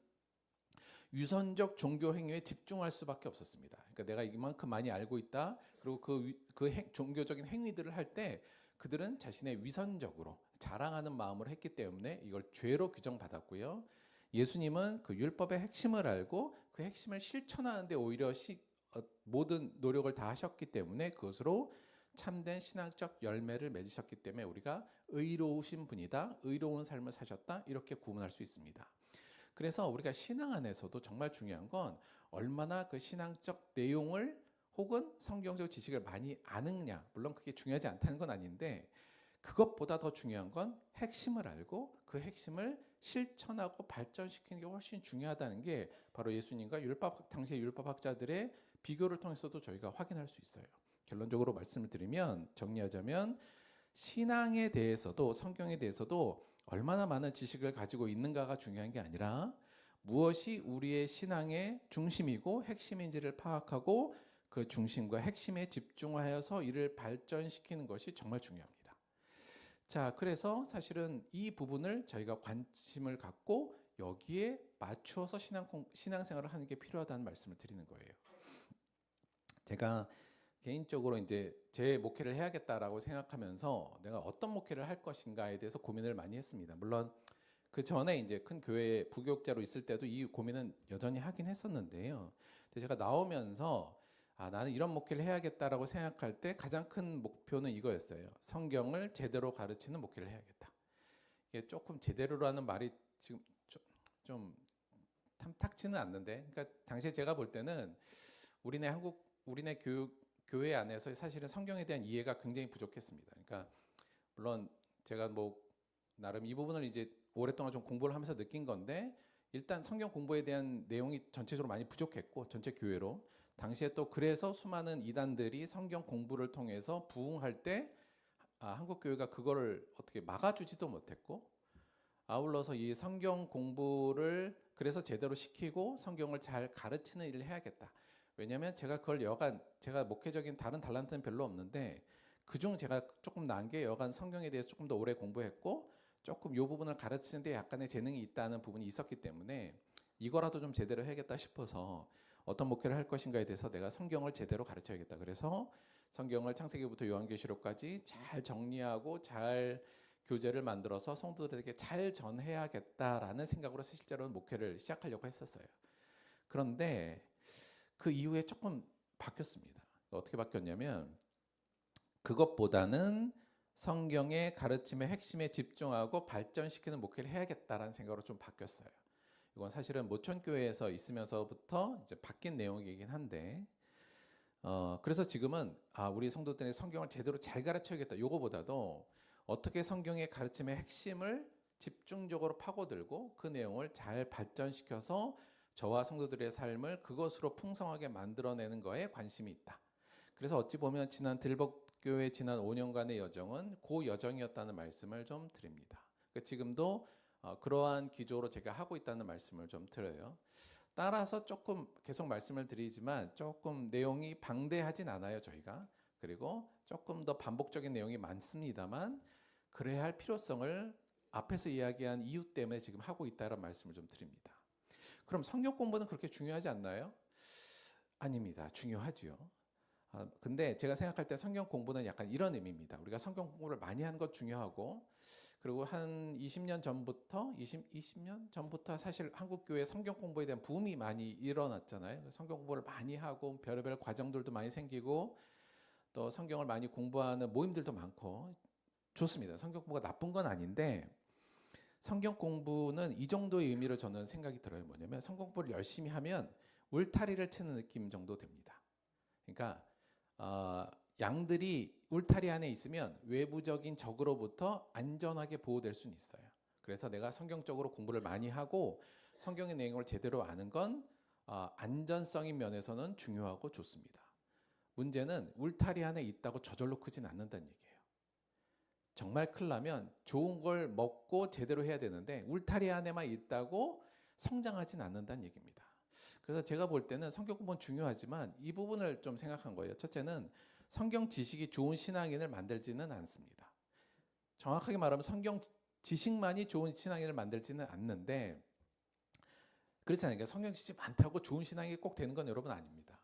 유선적 종교 행위에 집중할 수밖에 없었습니다. 그러니까 내가 이만큼 많이 알고 있다. 그리고 종교적인 행위들을 할 때 그들은 자신의 위선적으로 자랑하는 마음으로 했기 때문에 이걸 죄로 규정받았고요. 예수님은 그 율법의 핵심을 알고 그 핵심을 실천하는데 오히려 모든 노력을 다 하셨기 때문에 그것으로 참된 신앙적 열매를 맺으셨기 때문에 우리가 의로우신 분이다, 의로운 삶을 사셨다 이렇게 구분할 수 있습니다. 그래서 우리가 신앙 안에서도 정말 중요한 건 얼마나 그 신앙적 내용을 혹은 성경적 지식을 많이 아느냐. 물론 그게 중요하지 않다는 건 아닌데 그것보다 더 중요한 건 핵심을 알고 그 핵심을 실천하고 발전시키는 게 훨씬 중요하다는 게 바로 예수님과 당시의 율법학자들의 비교를 통해서도 저희가 확인할 수 있어요. 결론적으로 말씀을 드리면 정리하자면 신앙에 대해서도 성경에 대해서도 얼마나 많은 지식을 가지고 있는가가 중요한 게 아니라 무엇이 우리의 신앙의 중심이고 핵심인지를 파악하고 그 중심과 핵심에 집중하여서 이를 발전시키는 것이 정말 중요합니다. 자, 그래서 사실은 이 부분을 저희가 관심을 갖고 여기에 맞추어서 신앙생활을 하는 게 필요하다는 말씀을 드리는 거예요. 제가 개인적으로 이제 제 목회를 해야겠다라고 생각하면서 내가 어떤 목회를 할 것인가에 대해서 고민을 많이 했습니다. 물론 그 전에 이제 큰 교회 부교육자로 있을 때도 이 고민은 여전히 하긴 했었는데요. 근데 제가 나오면서 나는 이런 목회를 해야겠다라고 생각할 때 가장 큰 목표는 이거였어요. 성경을 제대로 가르치는 목회를 해야겠다. 이게 조금 제대로라는 말이 지금 좀 탐탁지는 않는데, 그러니까 당시에 제가 볼 때는 우리네 교회 안에서 사실은 성경에 대한 이해가 굉장히 부족했습니다. 그러니까 물론 제가 뭐 나름 이 부분을 이제 오랫동안 좀 공부를 하면서 느낀 건데, 일단 성경 공부에 대한 내용이 전체적으로 많이 부족했고, 전체 교회로 당시에 또 그래서 수많은 이단들이 성경 공부를 통해서 부흥할 때 한국 교회가 그거를 어떻게 막아주지도 못했고, 아울러서 이 성경 공부를 그래서 제대로 시키고 성경을 잘 가르치는 일을 해야겠다. 왜냐하면 제가 그걸 여간, 제가 목회적인 다른 달란트는 별로 없는데 그중 제가 조금 나은 게 여간 성경에 대해서 조금 더 오래 공부했고 조금 이 부분을 가르치는데 약간의 재능이 있다는 부분이 있었기 때문에 이거라도 좀 제대로 해야겠다 싶어서 어떤 목회를 할 것인가에 대해서 내가 성경을 제대로 가르쳐야겠다. 그래서 성경을 창세기부터 요한계시록까지 잘 정리하고 잘 교재를 만들어서 성도들에게 잘 전해야겠다라는 생각으로 실제로는 목회를 시작하려고 했었어요. 그런데 그 이후에 조금 바뀌었습니다. 어떻게 바뀌었냐면 그것보다는 성경의 가르침의 핵심에 집중하고 발전시키는 목회를 해야겠다라는 생각으로 좀 바뀌었어요. 이건 사실은 모천교회에서 있으면서부터 이제 바뀐 내용이긴 한데 그래서 지금은 우리 성도들의 성경을 제대로 잘 가르쳐야겠다. 이거보다도 어떻게 성경의 가르침의 핵심을 집중적으로 파고들고 그 내용을 잘 발전시켜서 저와 성도들의 삶을 그것으로 풍성하게 만들어내는 거에 관심이 있다. 그래서 어찌 보면 지난 들벅교회 지난 5년간의 여정은 그 여정이었다는 말씀을 좀 드립니다. 그러니까 지금도 그러한 기조로 제가 하고 있다는 말씀을 좀 드려요. 따라서 조금 계속 말씀을 드리지만 조금 내용이 방대하진 않아요, 저희가. 그리고 조금 더 반복적인 내용이 많습니다만 그래야 할 필요성을 앞에서 이야기한 이유 때문에 지금 하고 있다는 말씀을 좀 드립니다. 그럼 성경 공부는 그렇게 중요하지 않나요? 아닙니다. 중요하죠. 근데 제가 생각할 때 성경 공부는 약간 이런 의미입니다. 우리가 성경 공부를 많이 하는 것 중요하고, 그리고 한 20년 전부터 20년 전부터 사실 한국 교회 성경 공부에 대한 붐이 많이 일어났잖아요. 성경 공부를 많이 하고 별의별 과정들도 많이 생기고 또 성경을 많이 공부하는 모임들도 많고 좋습니다. 성경 공부가 나쁜 건 아닌데 성경 공부는 이 정도의 의미로 저는 생각이 들어요. 뭐냐면 성경 공부를 열심히 하면 울타리를 치는 느낌 정도 됩니다. 그러니까 양들이 울타리 안에 있으면 외부적인 적으로부터 안전하게 보호될 수는 있어요. 그래서 내가 성경적으로 공부를 많이 하고 성경의 내용을 제대로 아는 건 안전성인 면에서는 중요하고 좋습니다. 문제는 울타리 안에 있다고 저절로 크진 않는다는 얘기예요. 정말 크려면 좋은 걸 먹고 제대로 해야 되는데 울타리 안에만 있다고 성장하진 않는다는 얘기입니다. 그래서 제가 볼 때는 성경 공부는 중요하지만 이 부분을 좀 생각한 거예요. 첫째는 성경 지식이 좋은 신앙인을 만들지는 않습니다. 정확하게 말하면 성경 지식만이 좋은 신앙인을 만들지는 않는데 그렇잖아요. 그러니까 성경 지식 많다고 좋은 신앙이 꼭 되는 건 여러분 아닙니다.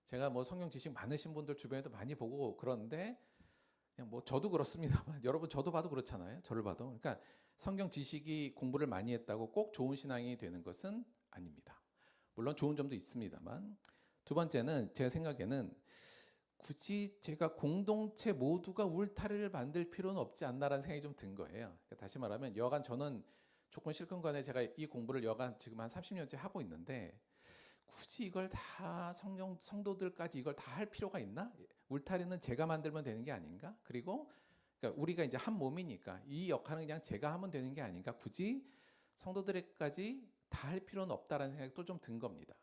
제가 뭐 성경 지식 많으신 분들 주변에도 많이 보고 그런데 그냥 뭐 저도 그렇습니다만 여러분 저도 봐도 그렇잖아요. 저를 봐도. 그러니까 성경 지식이 공부를 많이 했다고 꼭 좋은 신앙이 되는 것은 아닙니다. 물론 좋은 점도 있습니다만 두 번째는 제가 생각에는 굳이 제가 공동체 모두가 울타리를 만들 필요는 없지 않나라는 생각이 좀 든 거예요. 그러니까 다시 말하면 여간 저는 조금 싫건 간에 제가 이 공부를 여간 지금 한 30년째 하고 있는데 굳이 이걸 다 성도들까지 이걸 다 할 필요가 있나? 울타리는 제가 만들면 되는 게 아닌가? 그리고 그러니까 우리가 이제 한 몸이니까 이 역할은 그냥 제가 하면 되는 게 아닌가? 굳이 성도들까지 다 할 필요는 없다라는 생각도 좀 든 겁니다.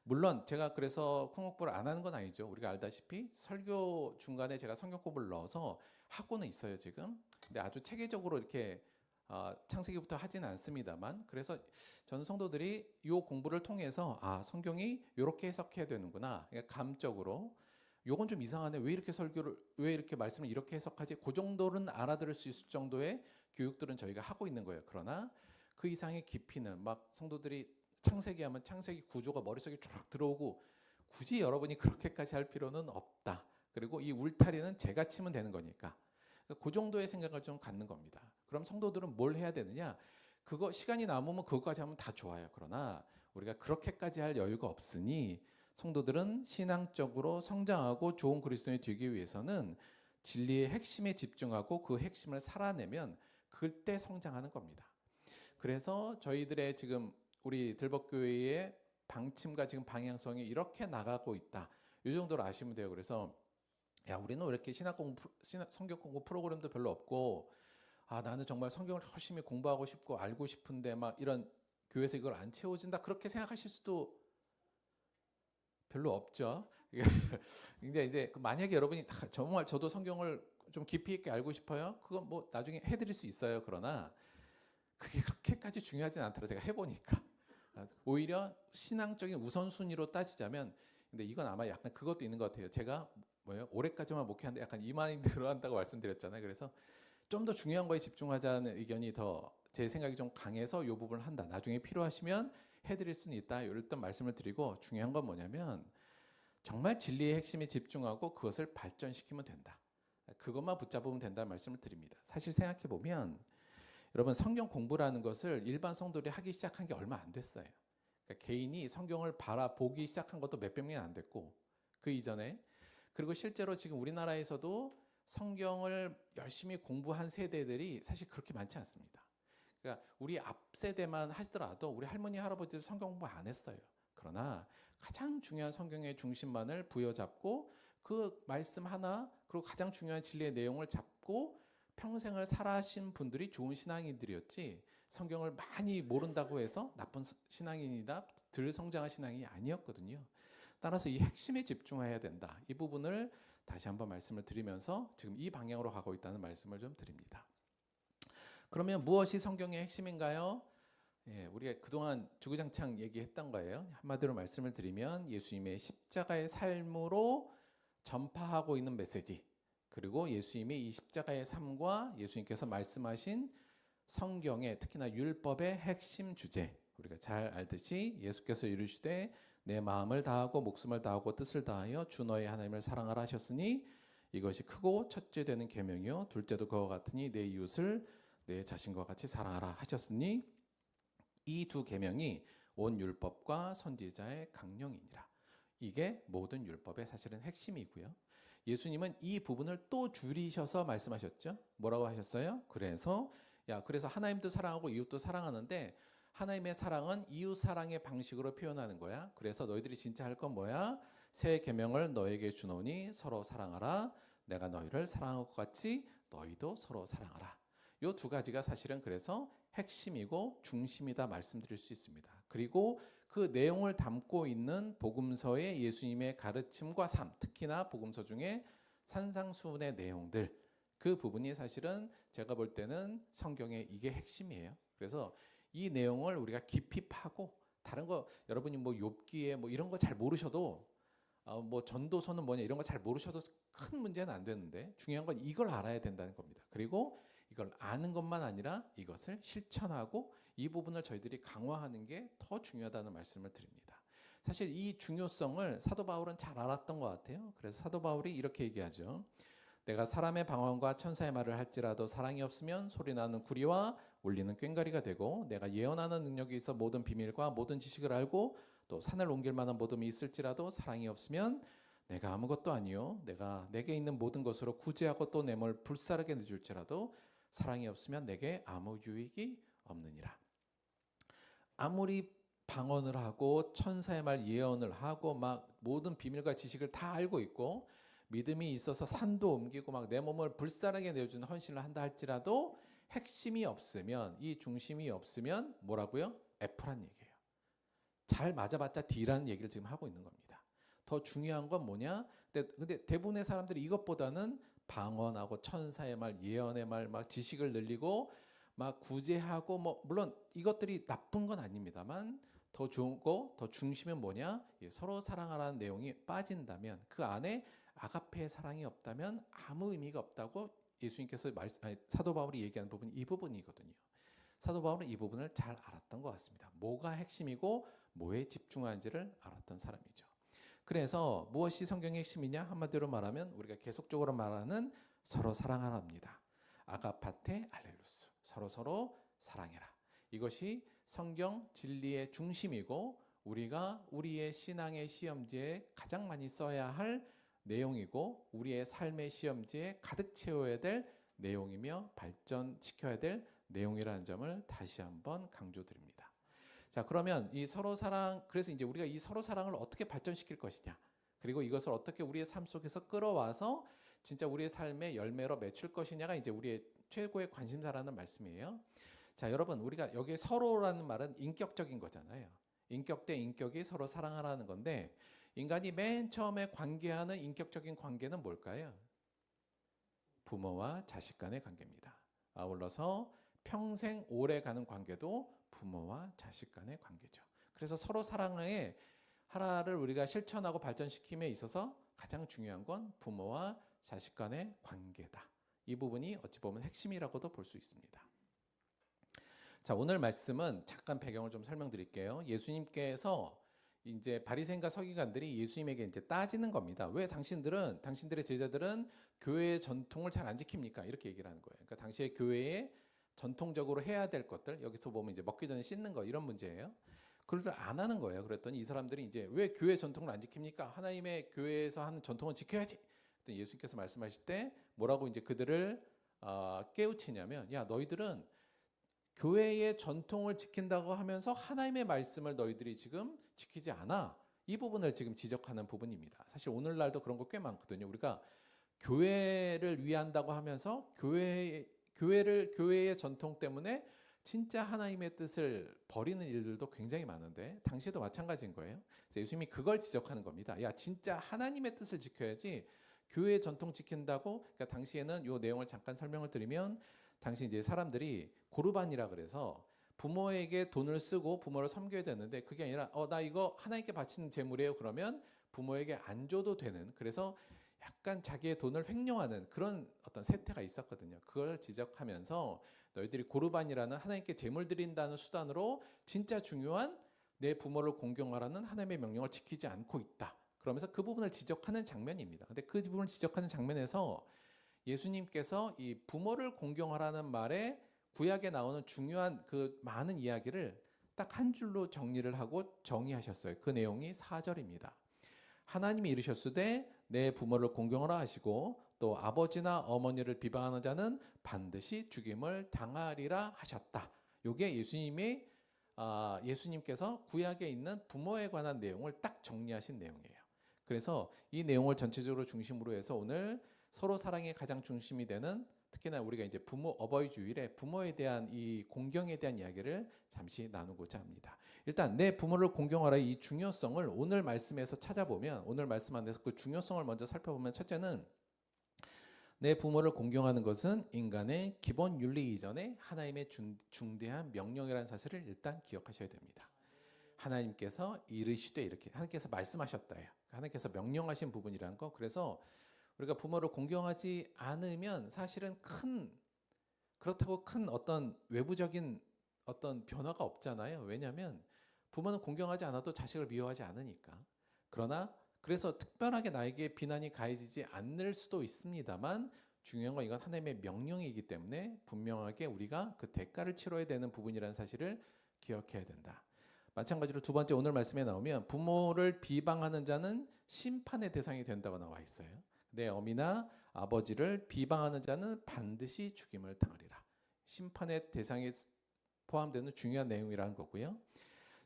물론 제가 그래서 콩옥부를 안 하는 건 아니죠. 우리가 알다시피 설교 중간에 제가 성경 공부를 넣어서 하고는 있어요 지금. 근데 아주 체계적으로 이렇게 창세기부터 하지는 않습니다만 그래서 저는 성도들이 이 공부를 통해서 성경이 이렇게 해석해야 되는구나. 그러니까 감적으로 요건 좀 이상하네. 왜 이렇게 말씀을 이렇게 해석하지? 그 정도는 알아들을 수 있을 정도의 교육들은 저희가 하고 있는 거예요. 그러나 그 이상의 깊이는 막 성도들이 창세기 하면 창세기 구조가 머릿속에 쫙 들어오고 굳이 여러분이 그렇게까지 할 필요는 없다. 그리고 이 울타리는 제가 치면 되는 거니까. 그 정도의 생각을 좀 갖는 겁니다. 그럼 성도들은 뭘 해야 되느냐? 그거 시간이 남으면 그것까지 하면 다 좋아요. 그러나 우리가 그렇게까지 할 여유가 없으니 성도들은 신앙적으로 성장하고 좋은 그리스도인이 되기 위해서는 진리의 핵심에 집중하고 그 핵심을 살아내면 그때 성장하는 겁니다. 그래서 저희들의 지금 우리 들벅교회의 방침과 지금 방향성이 이렇게 나가고 있다. 이 정도로 아시면 돼요. 그래서 우리는 왜 이렇게 성경 공부 프로그램도 별로 없고 아, 나는 정말 성경을 열심히 공부하고 싶고 알고 싶은데 막 이런 교회에서 이걸 안 채워진다 그렇게 생각하실 수도 별로 없죠. 근데 이제 만약에 여러분이 정말 저도 성경을 좀 깊이 있게 알고 싶어요. 그건 뭐 나중에 해드릴 수 있어요. 그러나 그게 그렇게까지 중요하진 않더라. 제가 해보니까 오히려 신앙적인 우선순위로 따지자면, 근데 이건 아마 약간 그것도 있는 것 같아요. 제가 올해까지만 목회하는데 약간 이만이 늘어난다고 말씀드렸잖아요. 그래서 좀 더 중요한 거에 집중하자는 의견이 더 제 생각이 좀 강해서 이 부분을 한다. 나중에 필요하시면 해드릴 수는 있다. 이랬던 말씀을 드리고, 중요한 건 뭐냐면 정말 진리의 핵심에 집중하고 그것을 발전시키면 된다. 그것만 붙잡으면 된다는 말씀을 드립니다. 사실 생각해 보면 여러분, 성경 공부라는 것을 일반 성도들이 하기 시작한 게 얼마 안 됐어요. 그러니까 개인이 성경을 바라보기 시작한 것도 몇백 년이 안 됐고, 그 이전에, 그리고 실제로 지금 우리나라에서도 성경을 열심히 공부한 세대들이 사실 그렇게 많지 않습니다. 그러니까 우리 앞 세대만 하시더라도 우리 할머니 할아버지들 성경 공부 안 했어요. 그러나 가장 중요한 성경의 중심만을 부여잡고 그 말씀 하나, 그리고 가장 중요한 진리의 내용을 잡고 평생을 살아신 분들이 좋은 신앙인들이었지, 성경을 많이 모른다고 해서 나쁜 신앙인이다, 덜 성장한 신앙이 아니었거든요. 따라서 이 핵심에 집중해야 된다. 이 부분을 다시 한번 말씀을 드리면서 지금 이 방향으로 가고 있다는 말씀을 좀 드립니다. 그러면 무엇이 성경의 핵심인가요? 우리가 그동안 주구장창 얘기했던 거예요. 한마디로 말씀을 드리면 예수님의 십자가의 삶으로 전파하고 있는 메시지, 그리고 예수님의 이 십자가의 삶과 예수님께서 말씀하신 성경의, 특히나 율법의 핵심 주제, 우리가 잘 알듯이 예수께서 이르시되 내 마음을 다하고 목숨을 다하고 뜻을 다하여 주 너의 하나님을 사랑하라 하셨으니 이것이 크고 첫째 되는 계명이요 둘째도 그와 같으니 내 이웃을 내 자신과 같이 사랑하라 하셨으니 이 두 계명이 온 율법과 선지자의 강령이니라. 이게 모든 율법의 사실은 핵심이고요. 예수님은 이 부분을 또 줄이셔서 말씀하셨죠. 뭐라고 하셨어요? 그래서 하나님도 사랑하고 이웃도 사랑하는데 하나님의 사랑은 이웃 사랑의 방식으로 표현하는 거야. 그래서 너희들이 진짜 할 건 뭐야? 새 계명을 너에게 주노니 서로 사랑하라. 내가 너희를 사랑한 것 같이 너희도 서로 사랑하라. 이 두 가지가 사실은 그래서 핵심이고 중심이다 말씀드릴 수 있습니다. 그리고 그 내용을 담고 있는 복음서의 예수님의 가르침과 삶, 특히나 복음서 중에 산상수훈의 내용들, 그 부분이 사실은 제가 볼 때는 성경의 이게 핵심이에요. 그래서 이 내용을 우리가 깊이 파고, 다른 거 여러분이 뭐 욥기에 뭐 이런 거 잘 모르셔도 뭐 전도서는 뭐냐 이런 거 잘 모르셔도 큰 문제는 안 되는데, 중요한 건 이걸 알아야 된다는 겁니다. 그리고 이걸 아는 것만 아니라 이것을 실천하고 이 부분을 저희들이 강화하는 게 더 중요하다는 말씀을 드립니다. 사실 이 중요성을 사도 바울은 잘 알았던 것 같아요. 그래서 사도 바울이 이렇게 얘기하죠. 내가 사람의 방언과 천사의 말을 할지라도 사랑이 없으면 소리나는 구리와 울리는 꽹과리가 되고, 내가 예언하는 능력이 있어 모든 비밀과 모든 지식을 알고 또 산을 옮길 만한 모둠이 있을지라도 사랑이 없으면 내가 아무것도 아니요 내게 있는 모든 것으로 구제하고 또 내 몸을 불사르게 내줄지라도 사랑이 없으면 내게 아무 유익이 없느니라. 아무리 방언을 하고 천사의 말 예언을 하고 막 모든 비밀과 지식을 다 알고 있고 믿음이 있어서 산도 옮기고 막 내 몸을 불사르게 내주는 헌신을 한다 할지라도 핵심이 없으면, 이 중심이 없으면 뭐라고요? F란 얘기예요. 잘 맞아봤자 D라는 얘기를 지금 하고 있는 겁니다. 더 중요한 건 뭐냐? 근데 대부분의 사람들이 이것보다는 방언하고 천사의 말, 예언의 말, 막 지식을 늘리고 막 구제하고, 뭐 물론 이것들이 나쁜 건 아닙니다만 더 좋은 거, 더 중심은 뭐냐? 서로 사랑하라는 내용이 빠진다면, 그 안에 아가페의 사랑이 없다면 아무 의미가 없다고 예수님께서 사도 바울이 얘기하는 부분이 이 부분이거든요. 사도 바울은 이 부분을 잘 알았던 것 같습니다. 뭐가 핵심이고 뭐에 집중하는지를 알았던 사람이죠. 그래서 무엇이 성경의 핵심이냐? 한마디로 말하면 우리가 계속적으로 말하는 서로 사랑하랍니다. 아가파테 알렐루스, 서로 사랑해라. 이것이 성경 진리의 중심이고 우리가 우리의 신앙의 시험지에 가장 많이 써야 할 내용이고 우리의 삶의 시험지에 가득 채워야 될 내용이며 발전시켜야 될 내용이라는 점을 다시 한번 강조드립니다. 자, 그러면 이 서로 사랑, 그래서 이제 우리가 이 서로 사랑을 어떻게 발전시킬 것이냐, 그리고 이것을 어떻게 우리의 삶 속에서 끌어와서 진짜 우리의 삶의 열매로 맺힐 것이냐가 이제 우리의 최고의 관심사라는 말씀이에요. 자, 여러분, 우리가 여기 서로라는 말은 인격적인 거잖아요. 인격 대 인격이 서로 사랑하라는 건데, 인간이 맨 처음에 관계하는 인격적인 관계는 뭘까요? 부모와 자식 간의 관계입니다. 아울러서 평생 오래 가는 관계도 부모와 자식 간의 관계죠. 그래서 서로 사랑의 하나를 우리가 실천하고 발전시킴에 있어서 가장 중요한 건 부모와 자식 간의 관계다. 이 부분이 어찌 보면 핵심이라고도 볼 수 있습니다. 자, 오늘 말씀은 잠깐 배경을 좀 설명드릴게요. 예수님께서 이제 바리새인과 서기관들이 예수님에게 이제 따지는 겁니다. 왜 당신들의 제자들은 교회의 전통을 잘 안 지킵니까? 이렇게 얘기를 하는 거예요. 그러니까 당시에 교회에 전통적으로 해야 될 것들, 여기서 보면 이제 먹기 전에 씻는 거 이런 문제예요. 그걸 안 하는 거예요. 그랬더니 이 사람들이 이제 왜 교회 전통을 안 지킵니까? 하나님의 교회에서 하는 전통은 지켜야지. 그랬더니 예수님께서 말씀하실 때 뭐라고 이제 그들을 깨우치냐면, 야, 너희들은 교회의 전통을 지킨다고 하면서 하나님의 말씀을 너희들이 지금 지키지 않아. 이 부분을 지금 지적하는 부분입니다. 사실 오늘날도 그런 거 꽤 많거든요. 우리가 교회를 위한다고 하면서 교회의 전통 때문에 진짜 하나님의 뜻을 버리는 일들도 굉장히 많은데, 당시에도 마찬가지인 거예요. 그래서 예수님이 그걸 지적하는 겁니다. 야, 진짜 하나님의 뜻을 지켜야지 교회의 전통 지킨다고. 그러니까 당시에는 이 내용을 잠깐 설명을 드리면, 당시 이제 사람들이 고르반이라 그래서 부모에게 돈을 쓰고 부모를 섬겨야 되는데, 그게 아니라 나 이거 하나님께 바치는 제물이에요. 그러면 부모에게 안 줘도 되는, 그래서 약간 자기의 돈을 횡령하는 그런 어떤 세태가 있었거든요. 그걸 지적하면서 너희들이 고르반이라는 하나님께 제물 드린다는 수단으로 진짜 중요한 내 부모를 공경하라는 하나님의 명령을 지키지 않고 있다. 그러면서 그 부분을 지적하는 장면입니다. 근데 그 부분을 지적하는 장면에서 예수님께서 이 부모를 공경하라는 말에 구약에 나오는 중요한 그 많은 이야기를 딱 한 줄로 정리를 하고 정의하셨어요. 그 내용이 4절입니다. 하나님이 이르셨으되 내 부모를 공경하라 하시고 또 아버지나 어머니를 비방하는 자는 반드시 죽임을 당하리라 하셨다. 이게 예수님께서 구약에 있는 부모에 관한 내용을 딱 정리하신 내용이에요. 그래서 이 내용을 전체적으로 중심으로 해서 오늘 서로 사랑의 가장 중심이 되는, 특히나 우리가 이제 부모 어버이 주일에 부모에 대한 이 공경에 대한 이야기를 잠시 나누고자 합니다. 일단 내 부모를 공경하라, 이 중요성을 오늘 말씀에서 찾아보면, 오늘 말씀 안에서 그 중요성을 먼저 살펴보면, 첫째는 내 부모를 공경하는 것은 인간의 기본 윤리 이전에 하나님의 중대한 명령이라는 사실을 일단 기억하셔야 됩니다. 하나님께서 이르시되, 이렇게 하나님께서 말씀하셨다예요. 하나님께서 명령하신 부분이라는 거. 그래서 우리가 부모를 공경하지 않으면 사실은 그렇다고 큰 어떤 외부적인 어떤 변화가 없잖아요. 왜냐하면 부모는 공경하지 않아도 자식을 미워하지 않으니까. 그래서 특별하게 나에게 비난이 가해지지 않을 수도 있습니다만, 중요한 건 이건 하나님의 명령이기 때문에 분명하게 우리가 그 대가를 치러야 되는 부분이라는 사실을 기억해야 된다. 마찬가지로 두 번째, 오늘 말씀에 나오면 부모를 비방하는 자는 심판의 대상이 된다고 나와 있어요. 내 어미나 아버지를 비방하는 자는 반드시 죽임을 당하리라. 심판의 대상에 포함되는 중요한 내용이라는 거고요.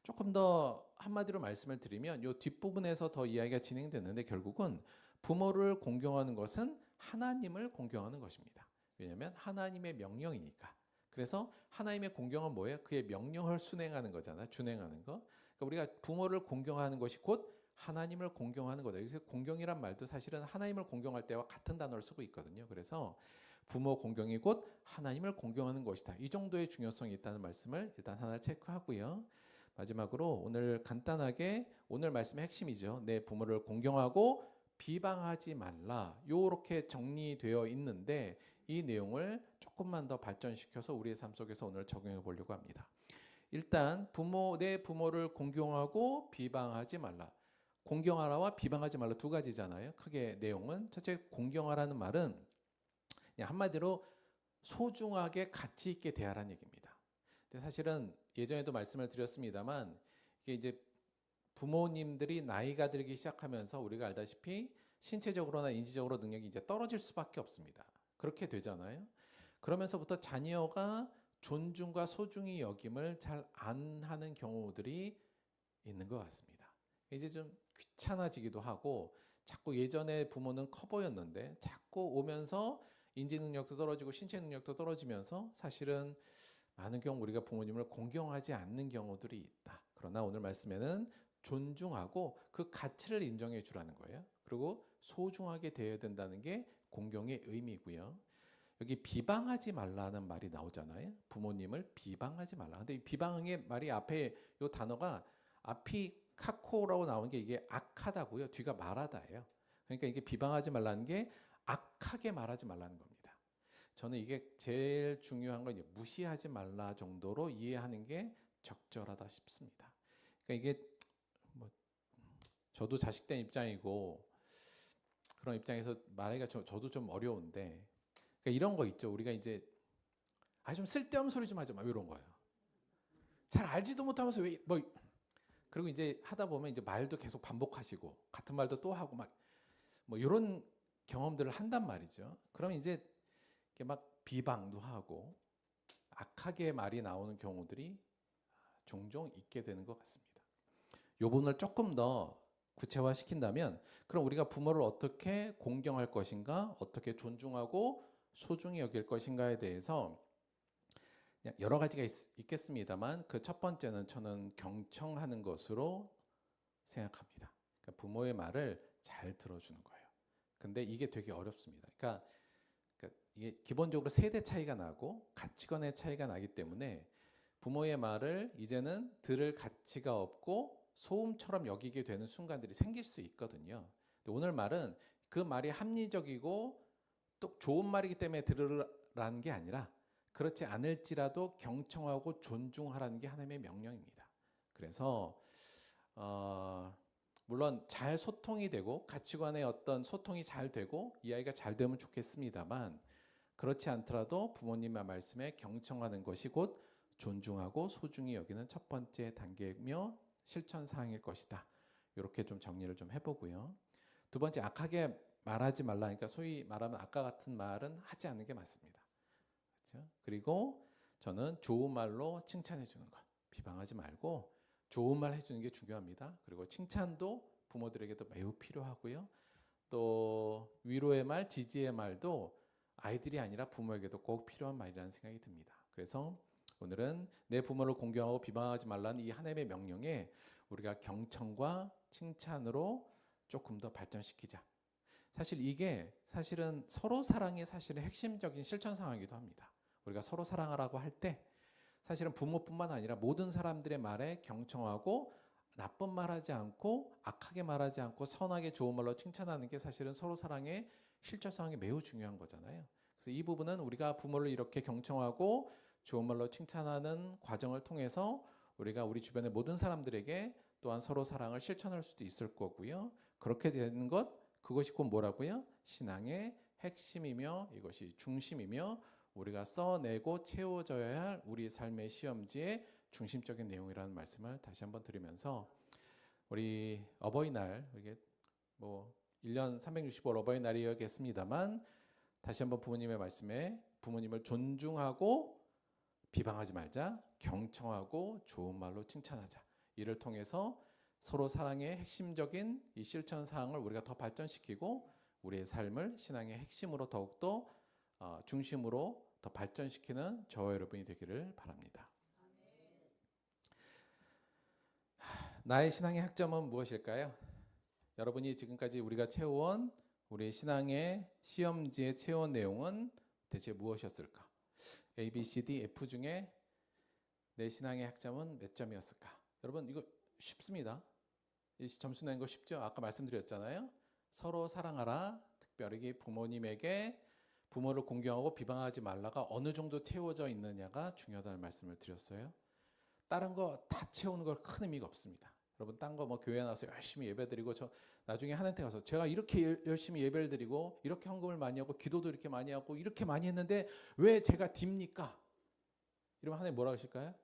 조금 더 한마디로 말씀을 드리면 이 뒷부분에서 더 이야기가 진행됐는데, 결국은 부모를 공경하는 것은 하나님을 공경하는 것입니다. 왜냐하면 하나님의 명령이니까. 그래서 하나님의 공경은 뭐예요? 그의 명령을 준행하는 거잖아요. 준행하는 거. 그러니까 우리가 부모를 공경하는 것이 곧 하나님을 공경하는 거다. 그래서 공경이란 말도 사실은 하나님을 공경할 때와 같은 단어를 쓰고 있거든요. 그래서 부모 공경이 곧 하나님을 공경하는 것이다. 이 정도의 중요성이 있다는 말씀을 일단 하나 체크하고요. 마지막으로 오늘 간단하게, 오늘 말씀의 핵심이죠. 내 부모를 공경하고 비방하지 말라. 이렇게 정리되어 있는데, 이 내용을 조금만 더 발전시켜서 우리의 삶 속에서 오늘 적용해 보려고 합니다. 일단 내 부모를 공경하고 비방하지 말라. 공경하라와 비방하지 말라 두 가지잖아요. 크게 내용은, 첫째, 공경하라는 말은 그냥 한마디로 소중하게 가치 있게 대하라는 얘기입니다. 근데 사실은 예전에도 말씀을 드렸습니다만, 이게 이제 부모님들이 나이가 들기 시작하면서 우리가 알다시피 신체적으로나 인지적으로 능력이 이제 떨어질 수밖에 없습니다. 그렇게 되잖아요. 그러면서부터 자녀가 존중과 소중히 여김을 잘 안 하는 경우들이 있는 것 같습니다. 이제 좀 귀찮아지기도 하고, 자꾸 예전에 부모는 커 보였는데 자꾸 오면서 인지 능력도 떨어지고 신체 능력도 떨어지면서 사실은 많은 경우 우리가 부모님을 공경하지 않는 경우들이 있다. 그러나 오늘 말씀에는 존중하고 그 가치를 인정해 주라는 거예요. 그리고 소중하게 대해야 된다는 게 공경의 의미고요. 여기 비방하지 말라는 말이 나오잖아요. 부모님을 비방하지 말라. 근데 이 비방의 말이 앞에 이 단어가 아피카코라고 나오는 게 이게 악하다고요. 뒤가 말하다예요. 그러니까 이게 비방하지 말라는 게 악하게 말하지 말라는 겁니다. 저는 이게 제일 중요한 건 무시하지 말라 정도로 이해하는 게 적절하다 싶습니다. 그러니까 이게 뭐 저도 자식된 입장이고 그런 입장에서 말하기가 저도 좀 어려운데, 그러니까 이런 거 있죠. 우리가 이제 좀 쓸데없는 소리 좀 하지 마 이런 거예요. 잘 알지도 못하면서 왜 뭐, 그리고 이제 하다 보면 이제 말도 계속 반복하시고 같은 말도 또 하고 막 뭐 이런 경험들을 한단 말이죠. 그럼 이제 이렇게 막 비방도 하고 악하게 말이 나오는 경우들이 종종 있게 되는 것 같습니다. 이 부분을 조금 더 구체화시킨다면, 그럼 우리가 부모를 어떻게 공경할 것인가, 어떻게 존중하고 소중히 여길 것인가에 대해서 여러 가지가 있겠습니다만 그 첫 번째는 저는 경청하는 것으로 생각합니다. 그러니까 부모의 말을 잘 들어주는 거예요. 근데 이게 되게 어렵습니다. 그러니까 이게 기본적으로 세대 차이가 나고 가치관의 차이가 나기 때문에 부모의 말을 이제는 들을 가치가 없고 소음처럼 여기게 되는 순간들이 생길 수 있거든요. 근데 오늘 말은 그 말이 합리적이고 또 좋은 말이기 때문에 들으라는 게 아니라 그렇지 않을지라도 경청하고 존중하라는 게 하나님의 명령입니다. 그래서 물론 잘 소통이 되고 가치관의 어떤 소통이 잘 되고 이 아이가 잘 되면 좋겠습니다만, 그렇지 않더라도 부모님의 말씀에 경청하는 것이 곧 존중하고 소중히 여기는 첫 번째 단계이며 실천 사항일 것이다. 이렇게 좀 정리를 좀 해보고요. 두 번째, 악하게 말하지 말라. 그러니까 소위 말하면 아까 같은 말은 하지 않는 게 맞습니다. 그렇죠? 그리고 저는 좋은 말로 칭찬해 주는 것, 비방하지 말고 좋은 말 해주는 게 중요합니다. 그리고 칭찬도 부모들에게도 매우 필요하고요. 또 위로의 말, 지지의 말도 아이들이 아니라 부모에게도 꼭 필요한 말이라는 생각이 듭니다. 그래서 오늘은 내 부모를 공경하고 비방하지 말라는 이 하나님의 명령에 우리가 경청과 칭찬으로 조금 더 발전시키자. 사실 이게 사실은 서로 사랑의 사실은 핵심적인 실천 상황이기도 합니다. 우리가 서로 사랑하라고 할 때 사실은 부모뿐만 아니라 모든 사람들의 말에 경청하고 나쁜 말하지 않고 악하게 말하지 않고 선하게 좋은 말로 칭찬하는 게 사실은 서로 사랑의 실천 상황이 매우 중요한 거잖아요. 그래서 이 부분은 우리가 부모를 이렇게 경청하고 좋은 말로 칭찬하는 과정을 통해서 우리가 우리 주변의 모든 사람들에게 또한 서로 사랑을 실천할 수도 있을 거고요. 그렇게 되는 것, 그것이 곧 뭐라고요? 신앙의 핵심이며 이것이 중심이며 우리가 써내고 채워져야 할 우리 삶의 시험지의 중심적인 내용이라는 말씀을 다시 한번 드리면서, 우리 어버이날, 이게 뭐 1년 365일 어버이날이었겠습니다만 다시 한번 부모님의 말씀에 부모님을 존중하고 비방하지 말자, 경청하고 좋은 말로 칭찬하자. 이를 통해서 서로 사랑의 핵심적인 이 실천 사항을 우리가 더 발전시키고 우리의 삶을 신앙의 핵심으로 더욱더 중심으로 더 발전시키는 저와 여러분이 되기를 바랍니다. 나의 신앙의 학점은 무엇일까요? 여러분이 지금까지 우리가 채워온 우리 신앙의 시험지에 채워온 내용은 대체 무엇이었을까? A, B, C, D, F 중에 내 신앙의 학점은 몇 점이었을까? 여러분 이거 쉽습니다. 이 점수 내는 거 쉽죠? 아까 말씀드렸잖아요. 서로 사랑하라. 특별히 부모님에게 부모를 공경하고 비방하지 말라가 어느 정도 채워져 있느냐가 중요하다는 말씀을 드렸어요. 다른 거 다 채우는 걸 큰 의미가 없습니다. 여러분 딴 거 뭐 교회 나와서 열심히 예배드리고 저 나중에 하나님께 가서 제가 이렇게 열심히 예배를 드리고 이렇게 헌금을 많이 하고 기도도 이렇게 많이 하고 이렇게 많이 했는데 왜 제가 딥니까? 이러면 하나님 뭐라고 하실까요?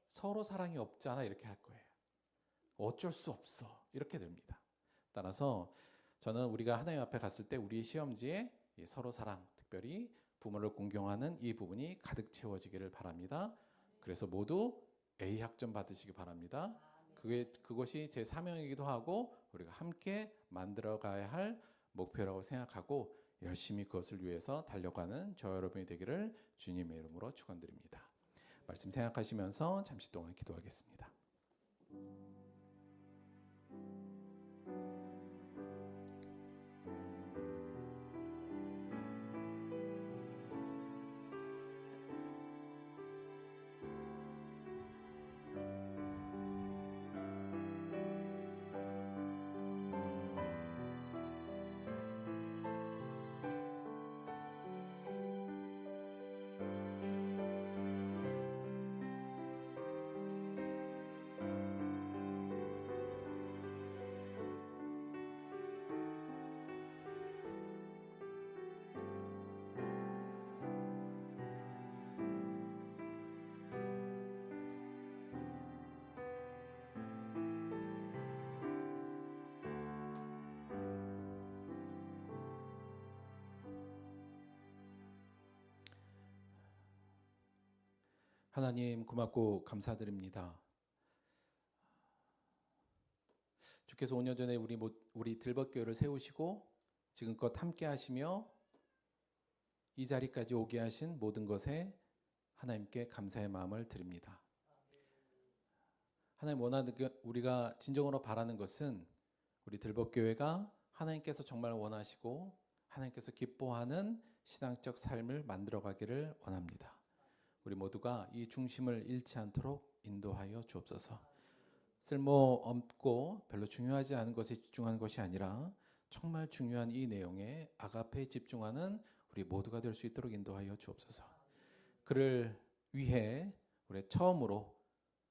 서로 사랑이 없잖아 이렇게 할 거예요. 어쩔 수 없어 이렇게 됩니다. 따라서 저는 우리가 하나님 앞에 갔을 때 우리의 시험지에 이 서로 사랑, 특별히 부모를 공경하는 이 부분이 가득 채워지기를 바랍니다. 그래서 모두 A 학점 받으시기 바랍니다. 그것이 제 사명이기도 하고 우리가 함께 만들어가야 할 목표라고 생각하고 열심히 그것을 위해서 달려가는 저 여러분이 되기를 주님의 이름으로 축원드립니다. 말씀 생각하시면서 잠시 동안 기도하겠습니다. 하나님 고맙고 감사드립니다. 주께서 5년 전에 우리 들벗교회를 세우시고 지금껏 함께 하시며 이 자리까지 오게 하신 모든 것에 하나님께 감사의 마음을 드립니다. 하나님 원하는 우리가 진정으로 바라는 것은 우리 들벗교회가 하나님께서 정말 원하시고 하나님께서 기뻐하는 신앙적 삶을 만들어가기를 원합니다. 우리 모두가 이 중심을 잃지 않도록 인도하여 주옵소서. 쓸모없고 별로 중요하지 않은 것에 집중하는 것이 아니라 정말 중요한 이 내용에 아가페에 집중하는 우리 모두가 될 수 있도록 인도하여 주옵소서. 그를 위해 우리 처음으로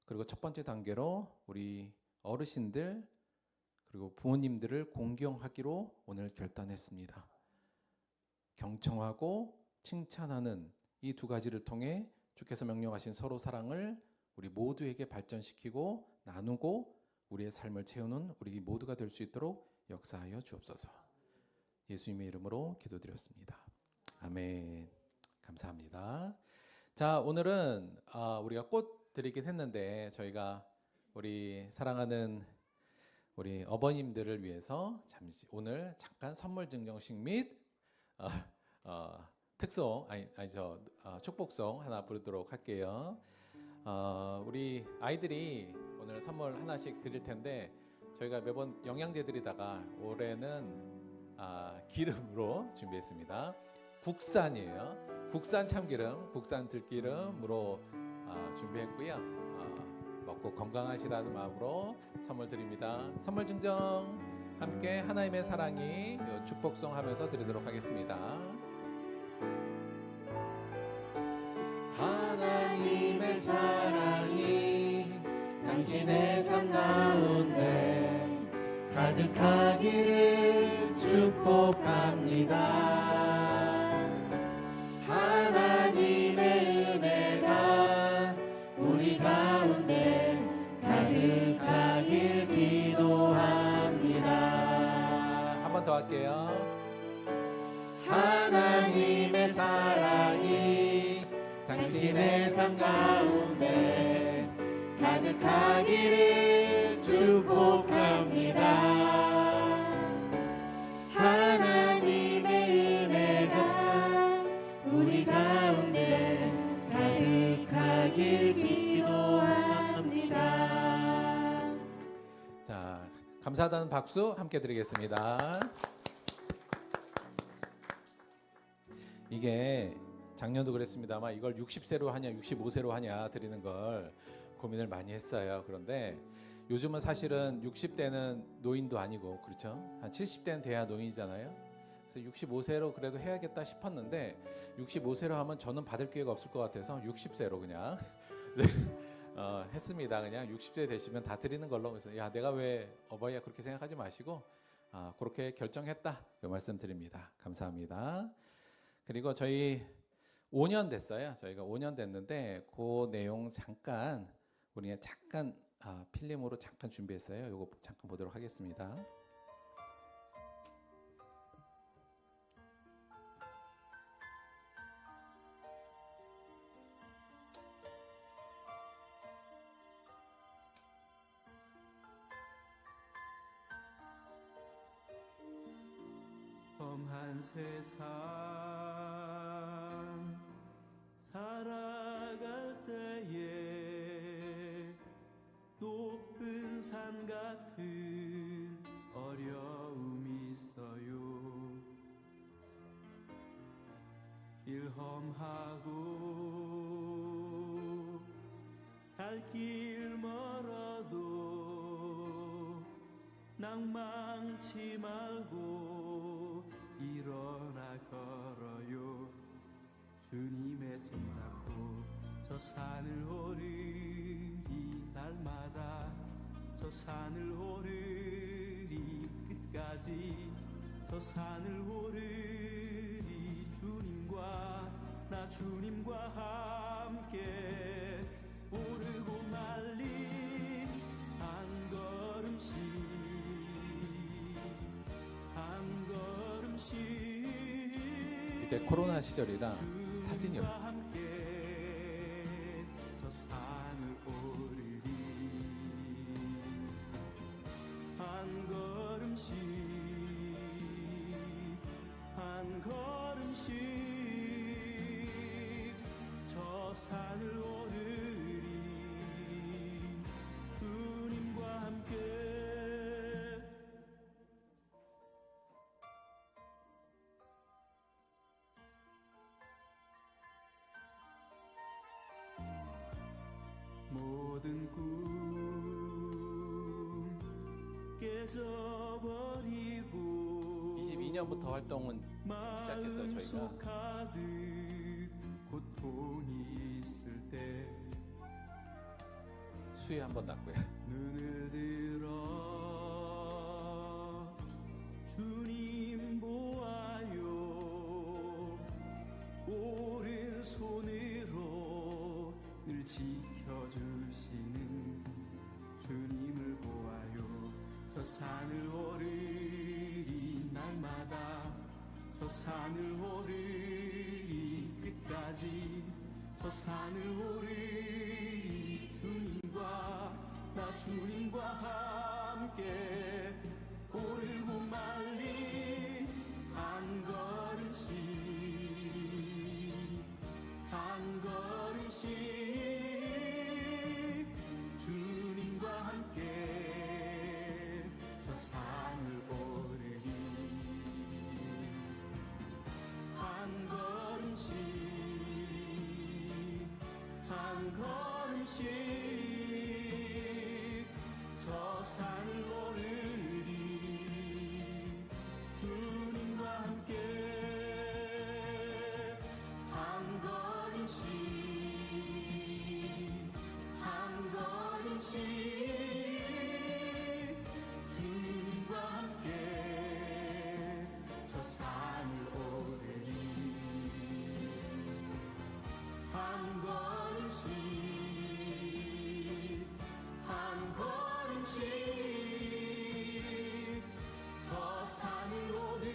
그리고 첫 번째 단계로 우리 어르신들 그리고 부모님들을 공경하기로 오늘 결단했습니다. 경청하고 칭찬하는 이 두 가지를 통해 주께서 명령하신 서로 사랑을 우리 모두에게 발전시키고 나누고 우리의 삶을 채우는 우리 모두가 될 수 있도록 역사하여 주옵소서. 예수님의 이름으로 기도드렸습니다. 아멘. 감사합니다. 자, 오늘은 우리가 꽃 드리긴 했는데 저희가 우리 사랑하는 우리 어버님들을 위해서 잠시 오늘 잠깐 선물 증정식 및 특송 축복송 하나 부르도록 할게요. 우리 아이들이 오늘 선물 하나씩 드릴 텐데 저희가 매번 영양제 드리다가 올해는 기름으로 준비했습니다. 국산이에요. 국산 참기름, 국산 들기름으로 준비했고요. 먹고 건강하시라는 마음으로 선물 드립니다. 선물 증정 함께 하나님의 사랑이 축복송 하면서 드리도록 하겠습니다. 하나님의 사랑이 당신의 삶 가운데 가득하기를 축복합니다. 하나님의 은혜가 우리 가운데 가득하길 기도합니다. 한 번 더 할게요. 하나님의 사랑이 당신의 삶 가운데 가득하기를 축복합니다. 하나님의 은혜가 우리 가운데 가득하길 기도합니다. 자, 감사하다는 박수 함께 드리겠습니다. 이게 작년도 그랬습니다만 이걸 60세로 하냐 65세로 하냐 드리는 걸 고민을 많이 했어요. 그런데 요즘은 사실은 60대는 노인도 아니고 그렇죠? 한 70대는 돼야 노인이잖아요. 그래서 65세로 그래도 해야겠다 싶었는데 65세로 하면 저는 받을 기회가 없을 것 같아서 60세로 그냥 했습니다. 그냥 60세 되시면 다 드리는 걸로. 그래서 야 내가 왜 어버이야 그렇게 생각하지 마시고 그렇게 결정했다 그 말씀 드립니다. 감사합니다. 그리고 저희 5년 됐어요. 저희가 5년 됐는데 그 내용 잠깐 우리가 잠깐 필름으로 잠깐 준비했어요. 이거 잠깐 보도록 하겠습니다. 험한 세상 살아갈 때에 높은 산 같은 어려움이 있어요. 길 험하고 갈 길 멀어도 낭망치 말고 일어나 걸어요. 주님의 손잡고 저 산을 오르리, 날마다 저 산을 오르리, 끝까지 저 산을 오르리. 주님과 나 주님과 함께 오르고 말린 한 걸음씩 한 걸음씩. 그때 코로나 시절이라 사진이 없어요. 함께 저 산을 오르리. 한 걸음씩 한 걸음씩 저 산을 오르리. 주님과 함께. 모든 꿈 깨져버리고 22년부터 활동은 좀 시작했어요. 저희가 마음속 가득 고통이 있을 때 수해 한번 났고요. 눈을 들어 주님 보아요. 오른손으로 늘 지켜주시는 주님을 보아요. 저 산을 오르리, 날마다 저 산을 오르리, 끝까지 저 산을 오르리. 주님과 나 주님과 함께 오르고 말린 한 걸음씩 한 걸음씩 주님과 함께 저 산을 오르리. 한 걸음씩 한 걸음씩 저 산을 오르리. 주님과 함께 한 걸음씩 한 걸음씩 주님과 함께 저 산을 오르리. 한 걸음씩 한 걸음씩 저 산을 오르리.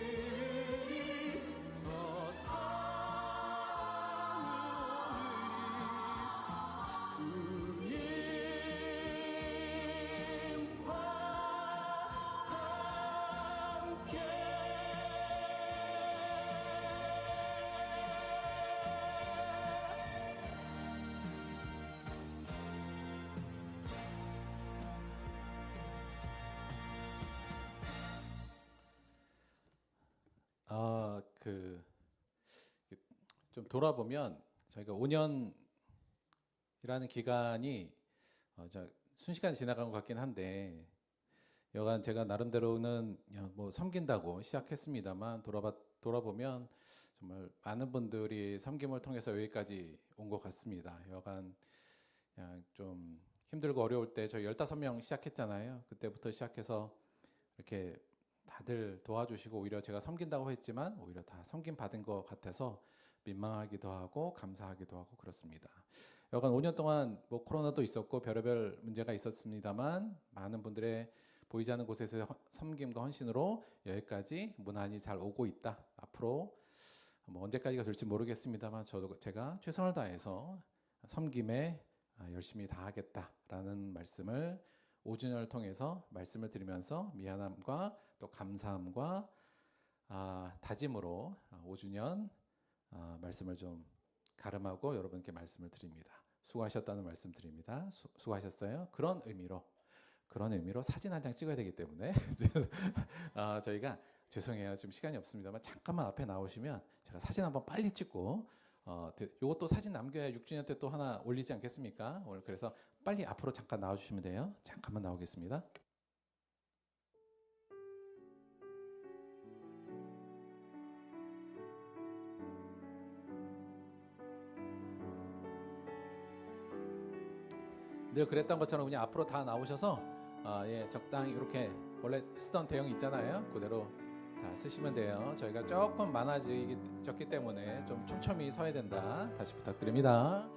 저 산을 오르리. 주님과 함께. 좀 돌아보면 저희가 5년이라는 기간이 순식간에 지나간 것 같긴 한데, 여간 제가 나름대로는 뭐 섬긴다고 시작했습니다만 돌아보면 정말 많은 분들이 섬김을 통해서 여기까지 온 것 같습니다. 여간 그냥 좀 힘들고 어려울 때 저희 15명 시작했잖아요. 그때부터 시작해서 이렇게 다들 도와주시고, 오히려 제가 섬긴다고 했지만 오히려 다 섬김 받은 것 같아서 민망하기도 하고 감사하기도 하고 그렇습니다. 여간 5년 동안 뭐 코로나도 있었고 별의별 문제가 있었습니다만, 많은 분들의 보이지 않는 곳에서 섬김과 헌신으로 여기까지 무난히 잘 오고 있다. 앞으로 뭐 언제까지가 될지 모르겠습니다만 제가 최선을 다해서 섬김에 열심히 다하겠다라는 말씀을 5주년을 통해서 말씀을 드리면서 미안함과 또 감사함과 다짐으로 5주년 말씀을 좀 가름하고 여러분께 말씀을 드립니다. 수고하셨다는 말씀 드립니다. 수고하셨어요. 그런 의미로 사진 한 장 찍어야 되기 때문에 저희가 죄송해요. 지금 시간이 없습니다만 잠깐만 앞에 나오시면 제가 사진 한번 빨리 찍고 요것도 사진 남겨야 6주년 때 또 하나 올리지 않겠습니까? 오늘 그래서 빨리 앞으로 잠깐 나와주시면 돼요. 잠깐만 나오겠습니다. 늘 그랬던 것처럼 그냥 앞으로 다 나오셔서 적당히 이렇게 원래 쓰던 대형 있잖아요. 그대로 다 쓰시면 돼요. 저희가 조금 많아졌기 때문에 좀 촘촘히 서야 된다. 다시 부탁드립니다.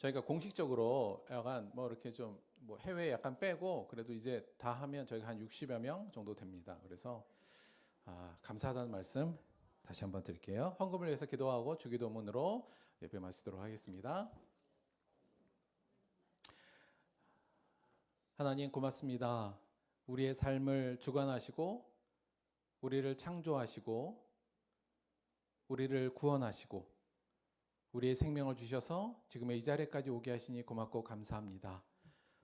저희가 공식적으로 약간 뭐 이렇게 좀 뭐 해외 약간 빼고 그래도 이제 다 하면 저희가 한 60여 명 정도 됩니다. 그래서 감사하다는 말씀 다시 한번 드릴게요. 헌금을 위해서 기도하고 주기도문으로 예배 마치도록 하겠습니다. 하나님 고맙습니다. 우리의 삶을 주관하시고 우리를 창조하시고 우리를 구원하시고 우리의 생명을 주셔서 지금의 이 자리까지 오게 하시니 고맙고 감사합니다.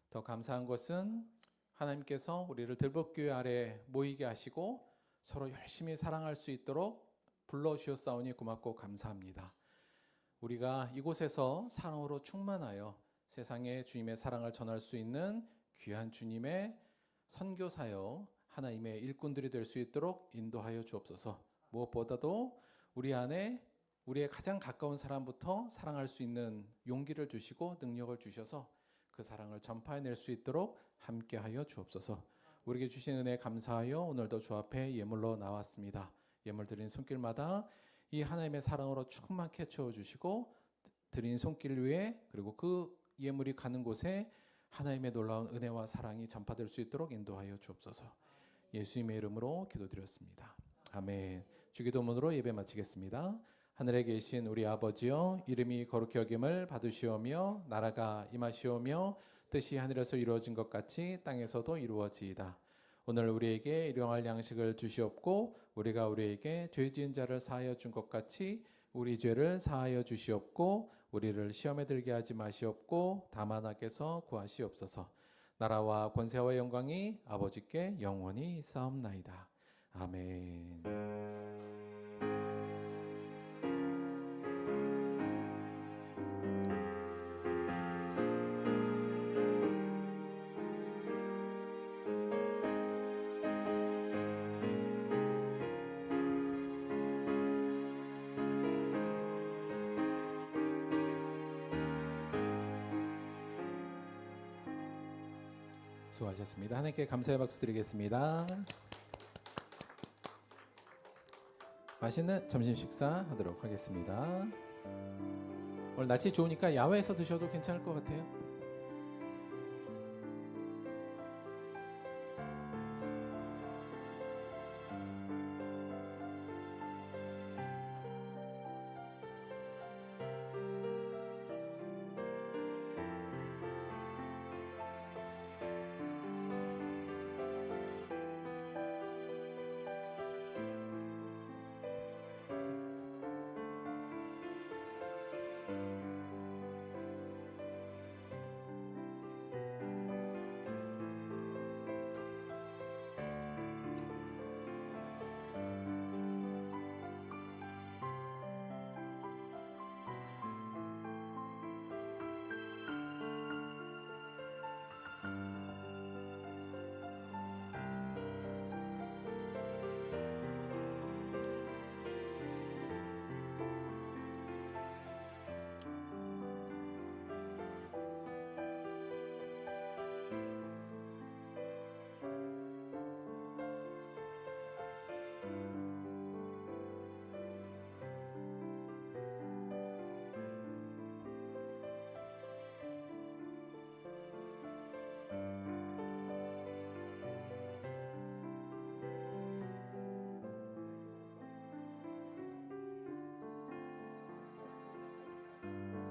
더 감사한 것은 하나님께서 우리를 들복교회 아래 모이게 하시고 서로 열심히 사랑할 수 있도록 불러주셨사오니 고맙고 감사합니다. 우리가 이곳에서 사랑으로 충만하여 세상에 주님의 사랑을 전할 수 있는 귀한 주님의 선교사여 하나님의 일꾼들이 될 수 있도록 인도하여 주옵소서. 무엇보다도 우리 안에 우리의 가장 가까운 사람부터 사랑할 수 있는 용기를 주시고 능력을 주셔서 그 사랑을 전파해낼 수 있도록 함께하여 주옵소서. 우리에게 주신 은혜 감사하여 오늘도 주 앞에 예물로 나왔습니다. 예물 드린 손길마다 이 하나님의 사랑으로 충만케 채워주시고 드린 손길 위에 그리고 그 예물이 가는 곳에 하나님의 놀라운 은혜와 사랑이 전파될 수 있도록 인도하여 주옵소서. 예수님의 이름으로 기도드렸습니다. 아멘. 주기도문으로 예배 마치겠습니다. 하늘에 계신 우리 아버지여, 이름이 거룩히 여김을 받으시오며 나라가 임하시오며 뜻이 하늘에서 이루어진 것 같이 땅에서도 이루어지이다. 오늘 우리에게 일용할 양식을 주시옵고 우리가 우리에게 죄 지은 자를 사하여 준 것 같이 우리 죄를 사하여 주시옵고 우리를 시험에 들게 하지 마시옵고 다만 악에서 구하시옵소서. 나라와 권세와 영광이 아버지께 영원히 있사옵나이다. 아멘. 수고하셨습니다. 하나님께 감사의 박수 드리겠습니다. 맛있는 점심 식사 하도록 하겠습니다. 오늘 날씨 좋으니까 야외에서 드셔도 괜찮을 것 같아요.